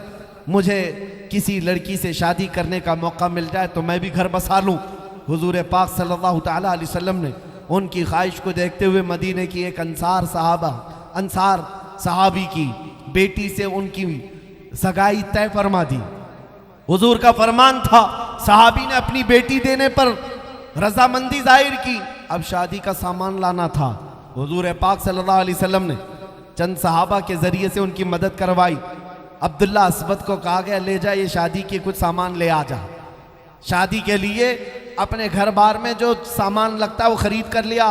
मुझे किसी लड़की से शादी करने का मौका मिल जाए तो मैं भी घर बसा लूं। हुजूर पाक सल्लल्लाहु ताला अलैहि वसल्लम ने उनकी ख्वाहिश को देखते हुए मदीने की एक अंसार सहाबी की बेटी से उनकी सगाई तय फरमा दी। हुजूर का फरमान था, सहाबी ने अपनी बेटी देने पर रजामंदी जाहिर की, अब शादी का सामान लाना था। हुजूर पाक सल्लल्लाहु अलैहि वसल्लम ने चंद सहाबा के जरिए से उनकी मदद करवाई। अब्दुल्ला अस्वद को कहा गया, ले जा ये शादी के कुछ सामान ले आ जा। शादी के लिए अपने घर बार में जो सामान लगता है वो खरीद कर लिया।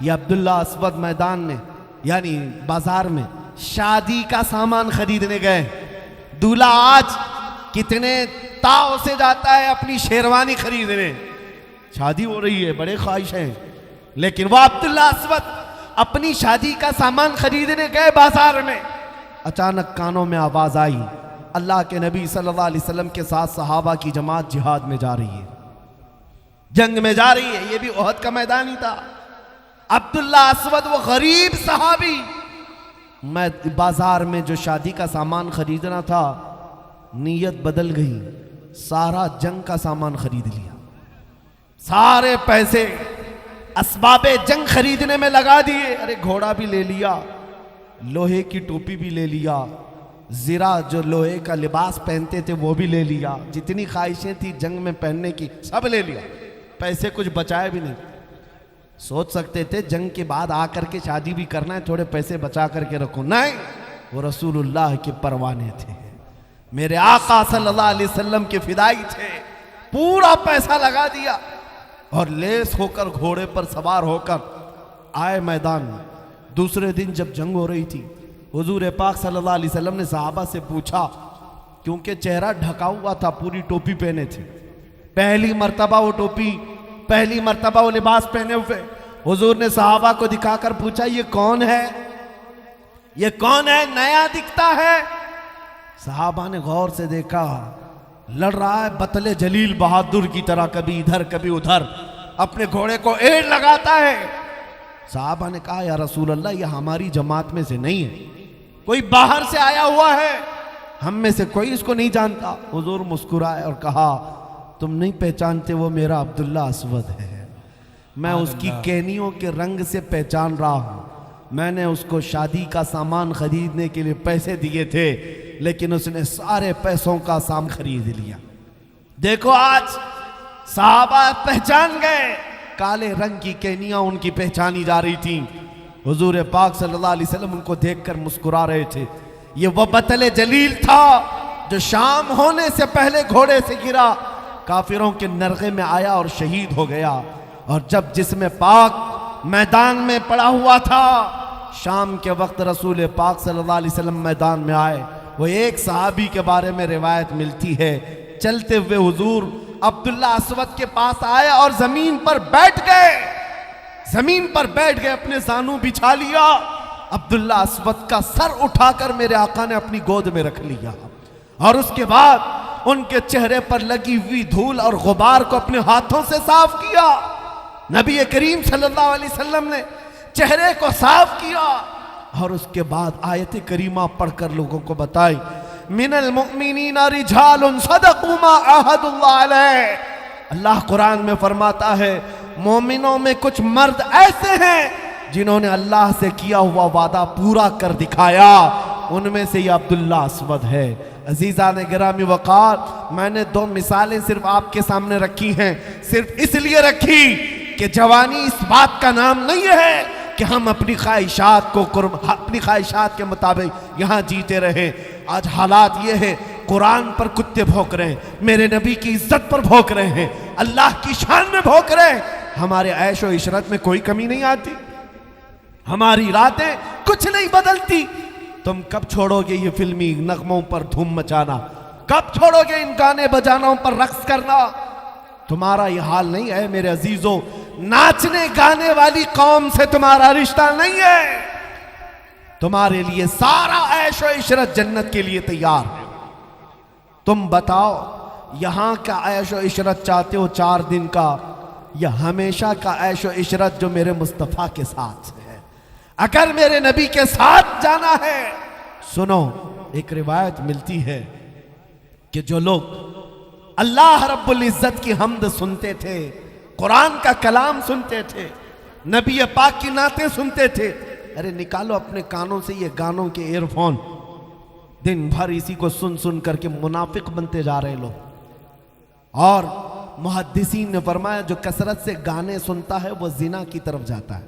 ये अब्दुल्ला अस्वद मैदान में यानी बाजार में शादी का सामान खरीदने गए। दूल्हा आज कितने ताव से जाता है अपनी शेरवानी खरीदने, शादी हो रही है, बड़े ख्वाहिश हैं, लेकिन वह अब्दुल्ला अस्वद अपनी शादी का सामान खरीदने गए बाजार में। अचानक कानों में आवाज आई, अल्लाह के नबी सल्लल्लाहु अलैहि वसल्लम के साथ सहाबा की जमात जिहाद में जा रही है, जंग में जा रही है। ये भी ओहद का मैदान ही था। अब्दुल्ला अस्वद वो गरीब सहाबी, मैं बाजार में जो शादी का सामान खरीदना था, नीयत बदल गई, सारा जंग का सामान खरीद लिया, सारे पैसे असबाबे जंग खरीदने में लगा दिए। अरे घोड़ा भी ले लिया, लोहे की टोपी भी ले लिया, ज़रा जो लोहे का लिबास पहनते थे वो भी ले लिया, जितनी ख्वाहिशें थी जंग में पहनने की सब ले लिया, पैसे कुछ बचाए भी नहीं। सोच सकते थे जंग के बाद आकर के शादी भी करना है, थोड़े पैसे बचा करके रखो, नहीं, वो रसूलुल्लाह के परवाने थे, मेरे आका सल्लल्लाहु अलैहि वसल्लम के फिदाई थे। पूरा पैसा लगा दिया और लेस होकर घोड़े पर सवार होकर आए मैदान में। दूसरे दिन जब जंग हो रही थी, हुजूर पाक सल्लल्लाहु अलैहि वसल्लम ने सहाबा से पूछा, क्योंकि चेहरा ढका हुआ था, पूरी टोपी पहने थे, पहली मर्तबा वो टोपी, पहली मर्तबा वो लिबास पहने हुए। हुजूर ने सहाबा को दिखाकर पूछा, ये कौन है, ये कौन है, नया दिखता है। सहाबा ने गौर से देखा, लड़ रहा है बतले जलील बहादुर की तरह, कभी इधर कभी उधर, अपने घोड़े को एड़ लगाता है। सहाबा ने कहा, या रसूल अल्लाह, ये हमारी जमात में से नहीं है, कोई बाहर से आया हुआ है, हम में से कोई इसको नहीं जानता। हुजूर मुस्कुराए और कहा, तुम नहीं पहचानते, वो मेरा अब्दुल्ला अस्वद है, मैं उसकी केनियों के रंग से पहचान रहा हूँ। मैंने उसको शादी का सामान खरीदने के लिए पैसे दिए थे, लेकिन उसने सारे पैसों का सामान खरीद लिया। देखो आज साहबा पहचान गए, काले रंग की केनियां उनकी पहचानी जा रही थी। हुजूर पाक सल्लल्लाहु अलैहि वसल्लम उनको देखकर मुस्कुरा रहे थे। ये वो बतले जलील था जो शाम होने से पहले घोड़े से गिरा, काफिरों के नरगे में आया और शहीद हो गया। और जब जिस्म पाक मैदान में पड़ा हुआ था, शाम के वक्त रसूल पाक सल्लल्लाहु अलैहि वसल्लम मैदान में आए। वो एक सहाबी के बारे में रिवायत मिलती है, चलते हुए हुजूर अब्दुल्ला अस्वद के पास आए और जमीन पर बैठ गए। जमीन पर बैठ गए, अपने जानू बिछा लिया। अब्दुल्ला अस्वद का सर उठाकर मेरे आका ने अपनी गोद में रख लिया और उसके बाद उनके चेहरे पर लगी हुई धूल और गुबार को अपने हाथों से साफ किया। नबी करीम सल्लल्लाहु अलैहि वसल्लम ने चेहरे को साफ किया और उसके बाद आयत करीमा पढ़कर लोगों को बताई, मिनल मुमिनीना रिजालुन सदक़ू मा अहदुल्लाह अलैह। अल्लाह कुरान में फरमाता है, मोमिनों में कुछ मर्द ऐसे हैं जिन्होंने अल्लाह से किया हुआ वादा पूरा कर दिखाया। उनमें से ये अब्दुल्ला अस्वद है। अजीज़ा ने गिरामी वक़ार, मैंने दो मिसालें सिर्फ आपके सामने रखी हैं, सिर्फ इसलिए रखी कि जवानी इस बात का नाम नहीं है कि हम अपनी ख्वाहिशात के मुताबिक यहाँ जीते रहे। आज हालात ये है, कुरान पर कुत्ते भौंक रहे हैं, मेरे नबी की इज्जत पर भौंक रहे हैं, अल्लाह की शान में भौंक रहे हैं। हमारे ऐश और इशरत में कोई कमी नहीं आती, हमारी रातें कुछ नहीं बदलती। तुम कब छोड़ोगे ये फिल्मी नगमों पर धूम मचाना? कब छोड़ोगे इन गाने बजानों पर रक्स करना? तुम्हारा ये हाल नहीं है मेरे अजीजों। नाचने गाने वाली कौम से तुम्हारा रिश्ता नहीं है। तुम्हारे लिए सारा ऐश और इशरत जन्नत के लिए तैयार है। तुम बताओ, यहां का ऐश और इशरत चाहते हो 4 दिन का, या हमेशा का ऐश और इशरत जो मेरे मुस्तफा के साथ है? अगर मेरे नबी के साथ जाना है, सुनो, एक रिवायत मिलती है कि जो लोग अल्लाह रब्बुल इज्जत की हम्द सुनते थे, कुरान का कलाम सुनते थे, नबी पाक की नातें सुनते थे, अरे निकालो अपने कानों से ये गानों के ईयरफोन, दिन भर इसी को सुन सुन करके मुनाफिक बनते जा रहे लोग। और मुहद्दिसीन ने फरमाया, जो कसरत से गाने सुनता है वो जिना की तरफ जाता है,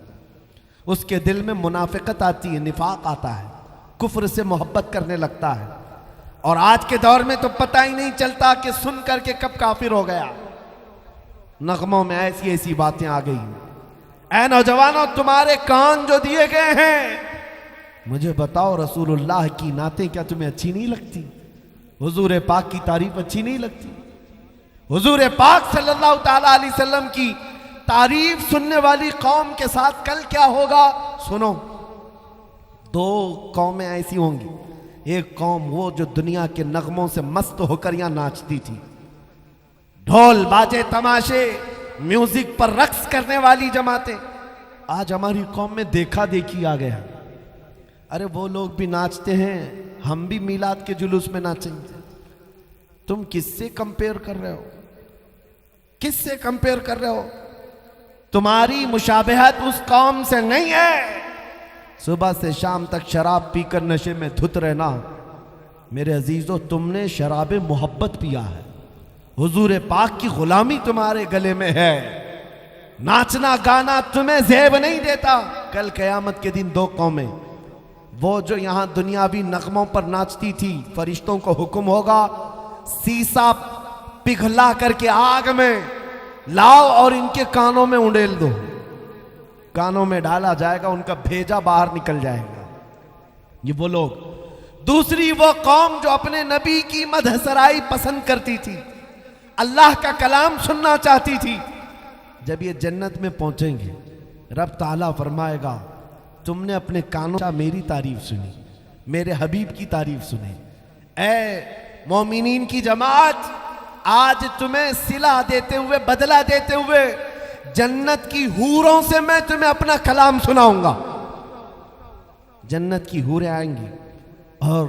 उसके दिल में मुनाफिकत आती है, निफाक आता है, कुफ्र से मोहब्बत करने लगता है। और आज के दौर में तो पता ही नहीं चलता कि सुन करके कब काफिर हो गया। नगमों में ऐसी ऐसी बातें आ गई। ऐ नौजवानों, तुम्हारे कान जो दिए गए हैं, मुझे बताओ, रसूलुल्लाह की नातें क्या तुम्हें अच्छी नहीं लगती? हुजूर पाक की तारीफ अच्छी नहीं लगती? हुजूर पाक सल्लल्लाहु ताला अलैहि वसल्लम की तारीफ सुनने वाली कौम के साथ कल क्या होगा? सुनो, 2 कौमें ऐसी होंगी। एक कौम वो जो दुनिया के नगमों से मस्त होकर यहां नाचती थी, ढोल बाजे तमाशे म्यूजिक पर रक्स करने वाली जमातें। आज हमारी कौम में देखा देखी आ गया। अरे वो लोग भी नाचते हैं, हम भी मीलाद के जुलूस में नाचेंगे। तुम किससे कंपेयर कर रहे हो? किससे कंपेयर कर रहे हो? तुम्हारी मुशाबहत उस कौम से नहीं है। सुबह से शाम तक शराब पीकर नशे में धुत रहना, मेरे अजीजों, तुमने शराब मोहब्बत पिया है। हुजूर पाक की गुलामी तुम्हारे गले में है। नाचना गाना तुम्हें ज़ेब नहीं देता। कल क़यामत के दिन 2 कौमें, वो जो यहां दुनियावी नगमों पर नाचती थी, फरिश्तों को हुक्म होगा, सीसा पिघला करके आग में लाओ और इनके कानों में उंडेल दो। कानों में डाला जाएगा, उनका भेजा बाहर निकल जाएगा। ये वो लोग। दूसरी वो कौम जो अपने नबी की मदहसराई पसंद करती थी, अल्लाह का कलाम सुनना चाहती थी, जब ये जन्नत में पहुंचेंगे, रब ताला फरमाएगा, तुमने अपने कानों से मेरी तारीफ सुनी, मेरे हबीब की तारीफ सुनी। ऐ मोमिनीन की जमात, आज तुम्हें सिला देते हुए, बदला देते हुए जन्नत की हूरों से मैं तुम्हें अपना कलाम सुनाऊंगा। जन्नत की हूरें आएंगी और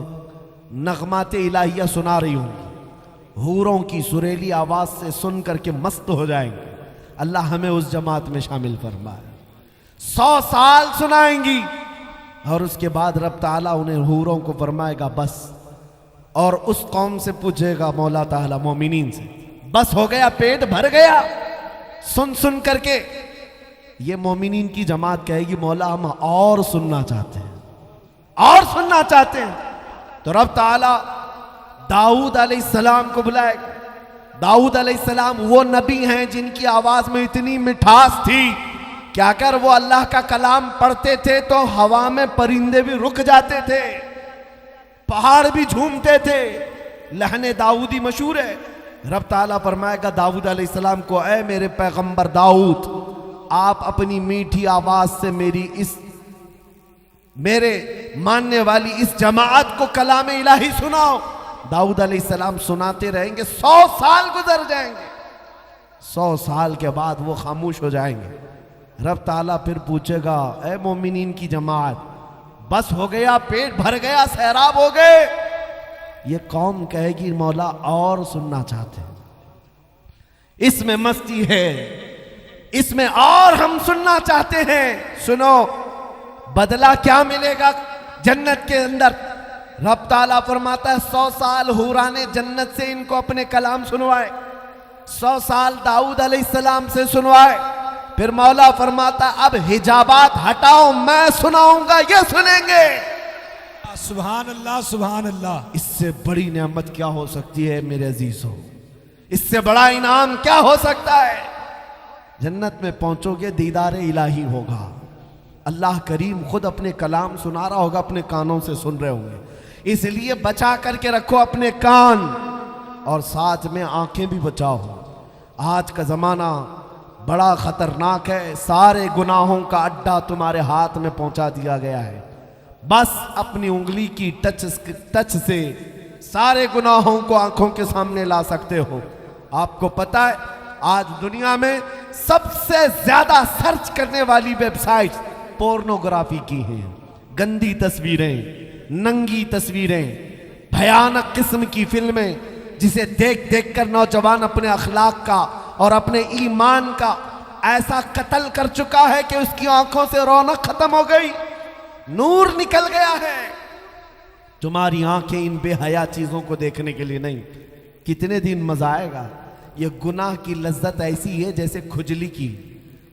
नगमाते इलाहिया सुना रही होंगी, हूरों की सुरीली आवाज से सुन करके मस्त हो जाएंगे। अल्लाह हमें उस जमात में शामिल फरमाए। 100 साल सुनाएंगी और उसके बाद रब ताला उन्हें हूरों को फरमाएगा बस, और उस कौम से पूछेगा मौला ताला मोमिनीन से, बस हो गया, पेट भर गया सुन सुन करके। ये मोमिनीन की जमात कहेगी मौला हम और सुनना चाहते हैं, और सुनना चाहते हैं। तो रब ताला दाऊद अलैहिस्सलाम को बुलाएगा। दाऊद अलैहिस्सलाम वो नबी हैं जिनकी आवाज में इतनी मिठास थी कि अगर वो अल्लाह का कलाम पढ़ते थे तो हवा में परिंदे भी रुक जाते थे, पहाड़ भी झूमते थे। लहने दाऊदी मशहूर है। रब ताला फरमाएगा दाऊद अलैहिस्सलाम को, ऐ मेरे पैगंबर दाऊद, आप अपनी मीठी आवाज से मेरे मानने वाली इस जमात को कलाम इलाही सुनाओ। दाऊद अलैहिस्सलाम सुनाते रहेंगे, 100 साल गुजर जाएंगे। 100 साल के बाद वो खामोश हो जाएंगे। रब ताला फिर पूछेगा, ऐ मोमिनीन की जमात, बस हो गया, पेट भर गया, सैराब हो गए? ये कौम कहेगी मौला और सुनना चाहते हैं, इसमें मस्ती है, इसमें और हम सुनना चाहते हैं। सुनो बदला क्या मिलेगा जन्नत के अंदर। रब ताला फरमाता है 100 साल हुराने जन्नत से इनको अपने कलाम सुनवाए, 100 साल दाऊद अलैहिस्सलाम से सुनवाए। फिर मौला फरमाता अब हिजाबात हटाओ, मैं सुनाऊंगा, ये सुनेंगे। सुभान अल्लाह, सुभान अल्लाह। इससे बड़ी नेमत क्या हो सकती है मेरे अजीजों, इससे बड़ा इनाम क्या हो सकता है। जन्नत में पहुंचोगे दीदार इलाही होगा, अल्लाह करीम खुद अपने कलाम सुना रहा होगा, अपने कानों से सुन रहे होंगे। इसलिए बचा करके रखो अपने कान और साथ में आंखें भी बचाओ। आज का जमाना बड़ा खतरनाक है, सारे गुनाहों का अड्डा तुम्हारे हाथ में पहुंचा दिया गया है। बस अपनी उंगली की टच से सारे गुनाहों को आंखों के सामने ला सकते हो। आपको पता है आज दुनिया में सबसे ज्यादा सर्च करने वाली वेबसाइट पोर्नोग्राफी की हैं। गंदी तस्वीरें, नंगी तस्वीरें, भयानक किस्म की फिल्में, जिसे देख देख कर नौजवान अपने अखलाक का और अपने ईमान का ऐसा कत्ल कर चुका है कि उसकी आंखों से रौनक खत्म हो गई, नूर निकल गया है। तुम्हारी आंखें इन बेहया चीजों को देखने के लिए नहीं, कितने दिन मजा आएगा। ये गुनाह की लज्जत ऐसी है जैसे खुजली की,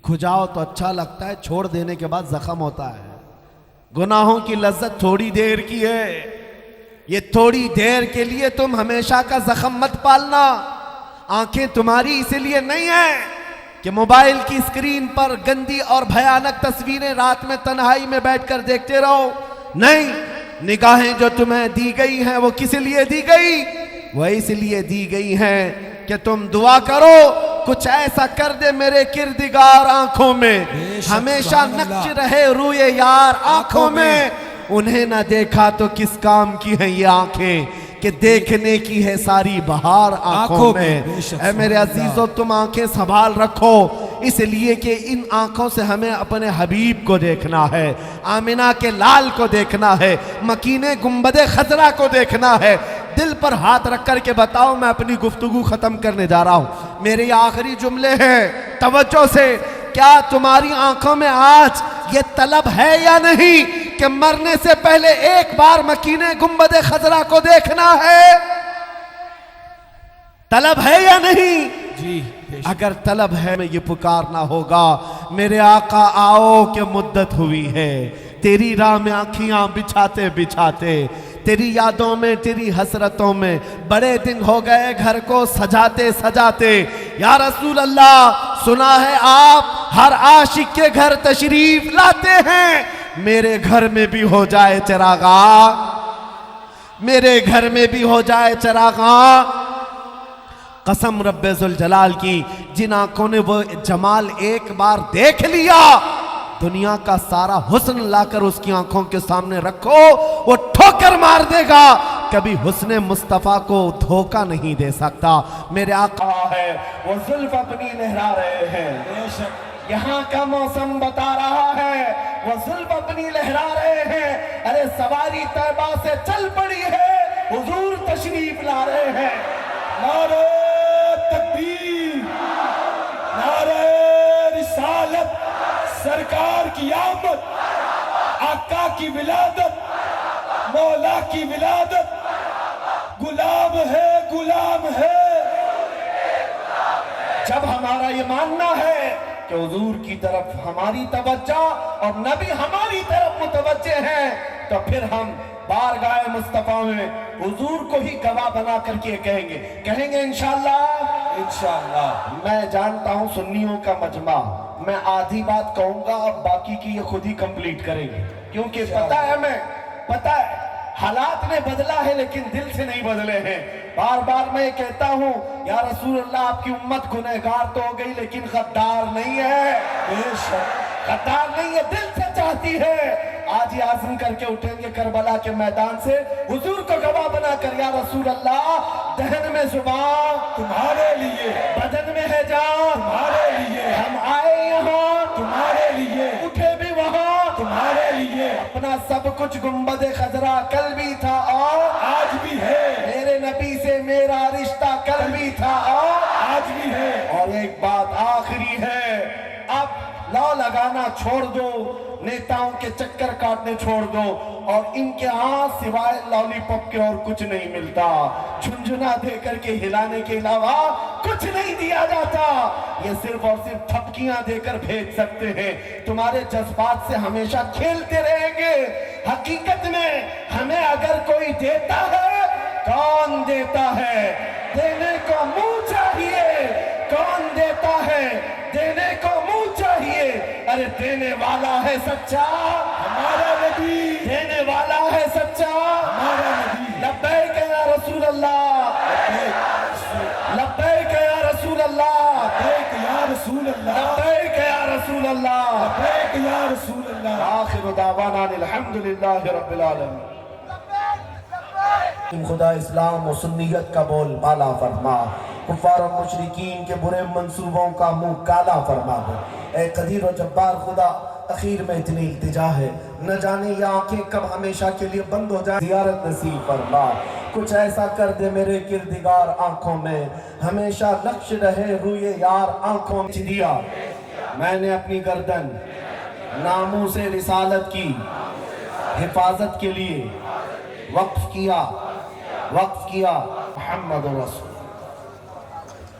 खुजाओ तो अच्छा लगता है, छोड़ देने के बाद जख्म होता है। गुनाहों की लज्जत थोड़ी देर की है, ये थोड़ी देर के लिए तुम हमेशा का जख्म मत पालना। आंखें तुम्हारी इसलिए नहीं है कि मोबाइल की स्क्रीन पर गंदी और भयानक तस्वीरें रात में तन्हाई में बैठकर देखते रहो। नहीं, निगाहें जो तुम्हें दी गई हैं वो किस लिए दी गई? वह इसलिए दी गई हैं कि तुम दुआ करो कुछ ऐसा कर दे मेरे किरदिगार आंखों में, हमेशा नक्श रहे रूए यार आंखों में। उन्हें ना देखा तो किस काम की है ये आंखें कि देखने की है सारी बहार आंखों में। ऐ मेरे अजीजों, तुम आंखें संभाल रखो, इसलिए कि इन आंखों से हमें अपने हबीब को देखना है, आमिना के लाल को देखना है, मकीने गुंबदे खजरा को देखना है। दिल पर हाथ रख कर के बताओ, मैं अपनी गुफ्तगू खत्म करने जा रहा हूं। मेरे आखिरी जुमले हैं, तवज्जो से। क्या तुम्हारी आंखों में आज ये तलब है या नहीं कि मरने से पहले एक बार मकीने गुंबदे खजरा को देखना है? तलब है या नहीं? जी, अगर तलब है में ये पुकारना होगा, मेरे आका आओ कि मुद्दत हुई है तेरी राह में आँखियां बिछाते बिछाते, तेरी यादों में तेरी हसरतों में बड़े दिन हो गए घर को सजाते सजाते। या रसूल अल्लाह, सुना है आप हर आशिक के घर तशरीफ लाते हैं, मेरे घर में भी हो जाए चिरागा, मेरे घर में भी हो जाए चिरागा। कसम रब्बे जुल जलाल की, जिन आंखों ने वो जमाल एक बार देख लिया, दुनिया का सारा हुस्न लाकर उसकी आंखों के सामने रखो, वो ठोकर मार देगा, कभी हुस्ने मुस्तफा को धोखा नहीं दे सकता। मेरे आका है वो जुल्फ अपनी लहरा रहे हैं, यहाँ का मौसम बता रहा है, वो जुल्फ अपनी लहरा रहे हैं। अरे सवारी तैबा से चल पड़ी है, हुजूर तशरीफ ला रहे हैं। नारे तकबीर, नारे की विलादत, मौला की विलादत, गुलाम है, गुलाम है। जब हमारा ये मानना है कि हुजूर की तरफ हमारी तवज्जो और नबी हमारी तरफ मुतवज्जे हैं, तो फिर हम बारगाह मुस्तफा में हुजूर को ही गवाह बना करके कहेंगे इंशाअल्लाह। इंशाअल्लाह। मैं जानता हूं सुन्नियों का मजमा, मैं आधी बात कहूंगा और बाकी की ये खुद ही कंप्लीट करेंगे, क्योंकि पता है हालात ने बदला है लेकिन दिल से नहीं बदले हैं। बार बार मैं कहता हूं या रसूल अल्लाह, आपकी उम्मत गुनहगार तो हो गई लेकिन गद्दार नहीं है, गद्दार नहीं है, दिल से चाहती है। आज ही आज़म करके उठेंगे करबला के मैदान से, हुजूर को गवाह बनाकर या रसूल अल्लाह, दहन में जुबान तुम्हारे लिए, बदन में है जान तुम्हारे लिए, हम आए यहाँ तुम्हारे लिए, उठे भी वहाँ तुम्हारे लिए। अपना सब कुछ गुंबद खजरा कल भी था और आज भी है, मेरे नबी से मेरा रिश्ता कल भी था और आज भी है। और एक बात आखिरी है, अब लौ लगाना छोड़ दो, नेताओं के चक्कर काटने छोड़ दो, और इनके हाथ सिवाय लॉलीपॉप के और कुछ नहीं मिलता, झुंझुना दे करके हिलाने के अलावा कुछ नहीं दिया जाता। ये सिर्फ और सिर्फ थपकियां देकर भेज सकते हैं, तुम्हारे जज्बात से हमेशा खेलते रहेंगे। हकीकत में हमें अगर कोई देता है, कौन देता है? देने को मुंह चाहिए। कौन देता है? देने को मुंह चाहिए। अरे देने वाला है सच्चा हमारा नबी, देने वाला है सच्चा हमारा नबी। लब्बैक या रसूल अल्लाह, लब्बैक या रसूल अल्लाह, लब्बैक या रसूल अल्लाह, लब्बैक या रसूल अल्लाह, लब्बैक या रसूल अल्लाह। आखिर दावाना अल्हम्दुलिल्लाहि रब्बिल आलमीन। खुदा इस्लाम और सुन्नियत का बोल बाला फरमा, कुफार और मुशरिकीन के बुरे मंसूबों का मुंह काला फरमा दो। ए कदीर और जब्बार खुदा, अखीर में इतनी इल्तिजा है, न जाने ये आंखें कब हमेशा के लिए बंद हो जाए, ज़ियारत नसीब फरमा। कुछ ऐसा कर दे मेरे किरदिगार आंखों में, हमेशा लक्ष्य रहे रूए यार आंखों में। दिया मैंने अपनी गर्दन नामों से रिसालत की हिफाजत के लिए वक्फ किया मोहम्मद रसूल।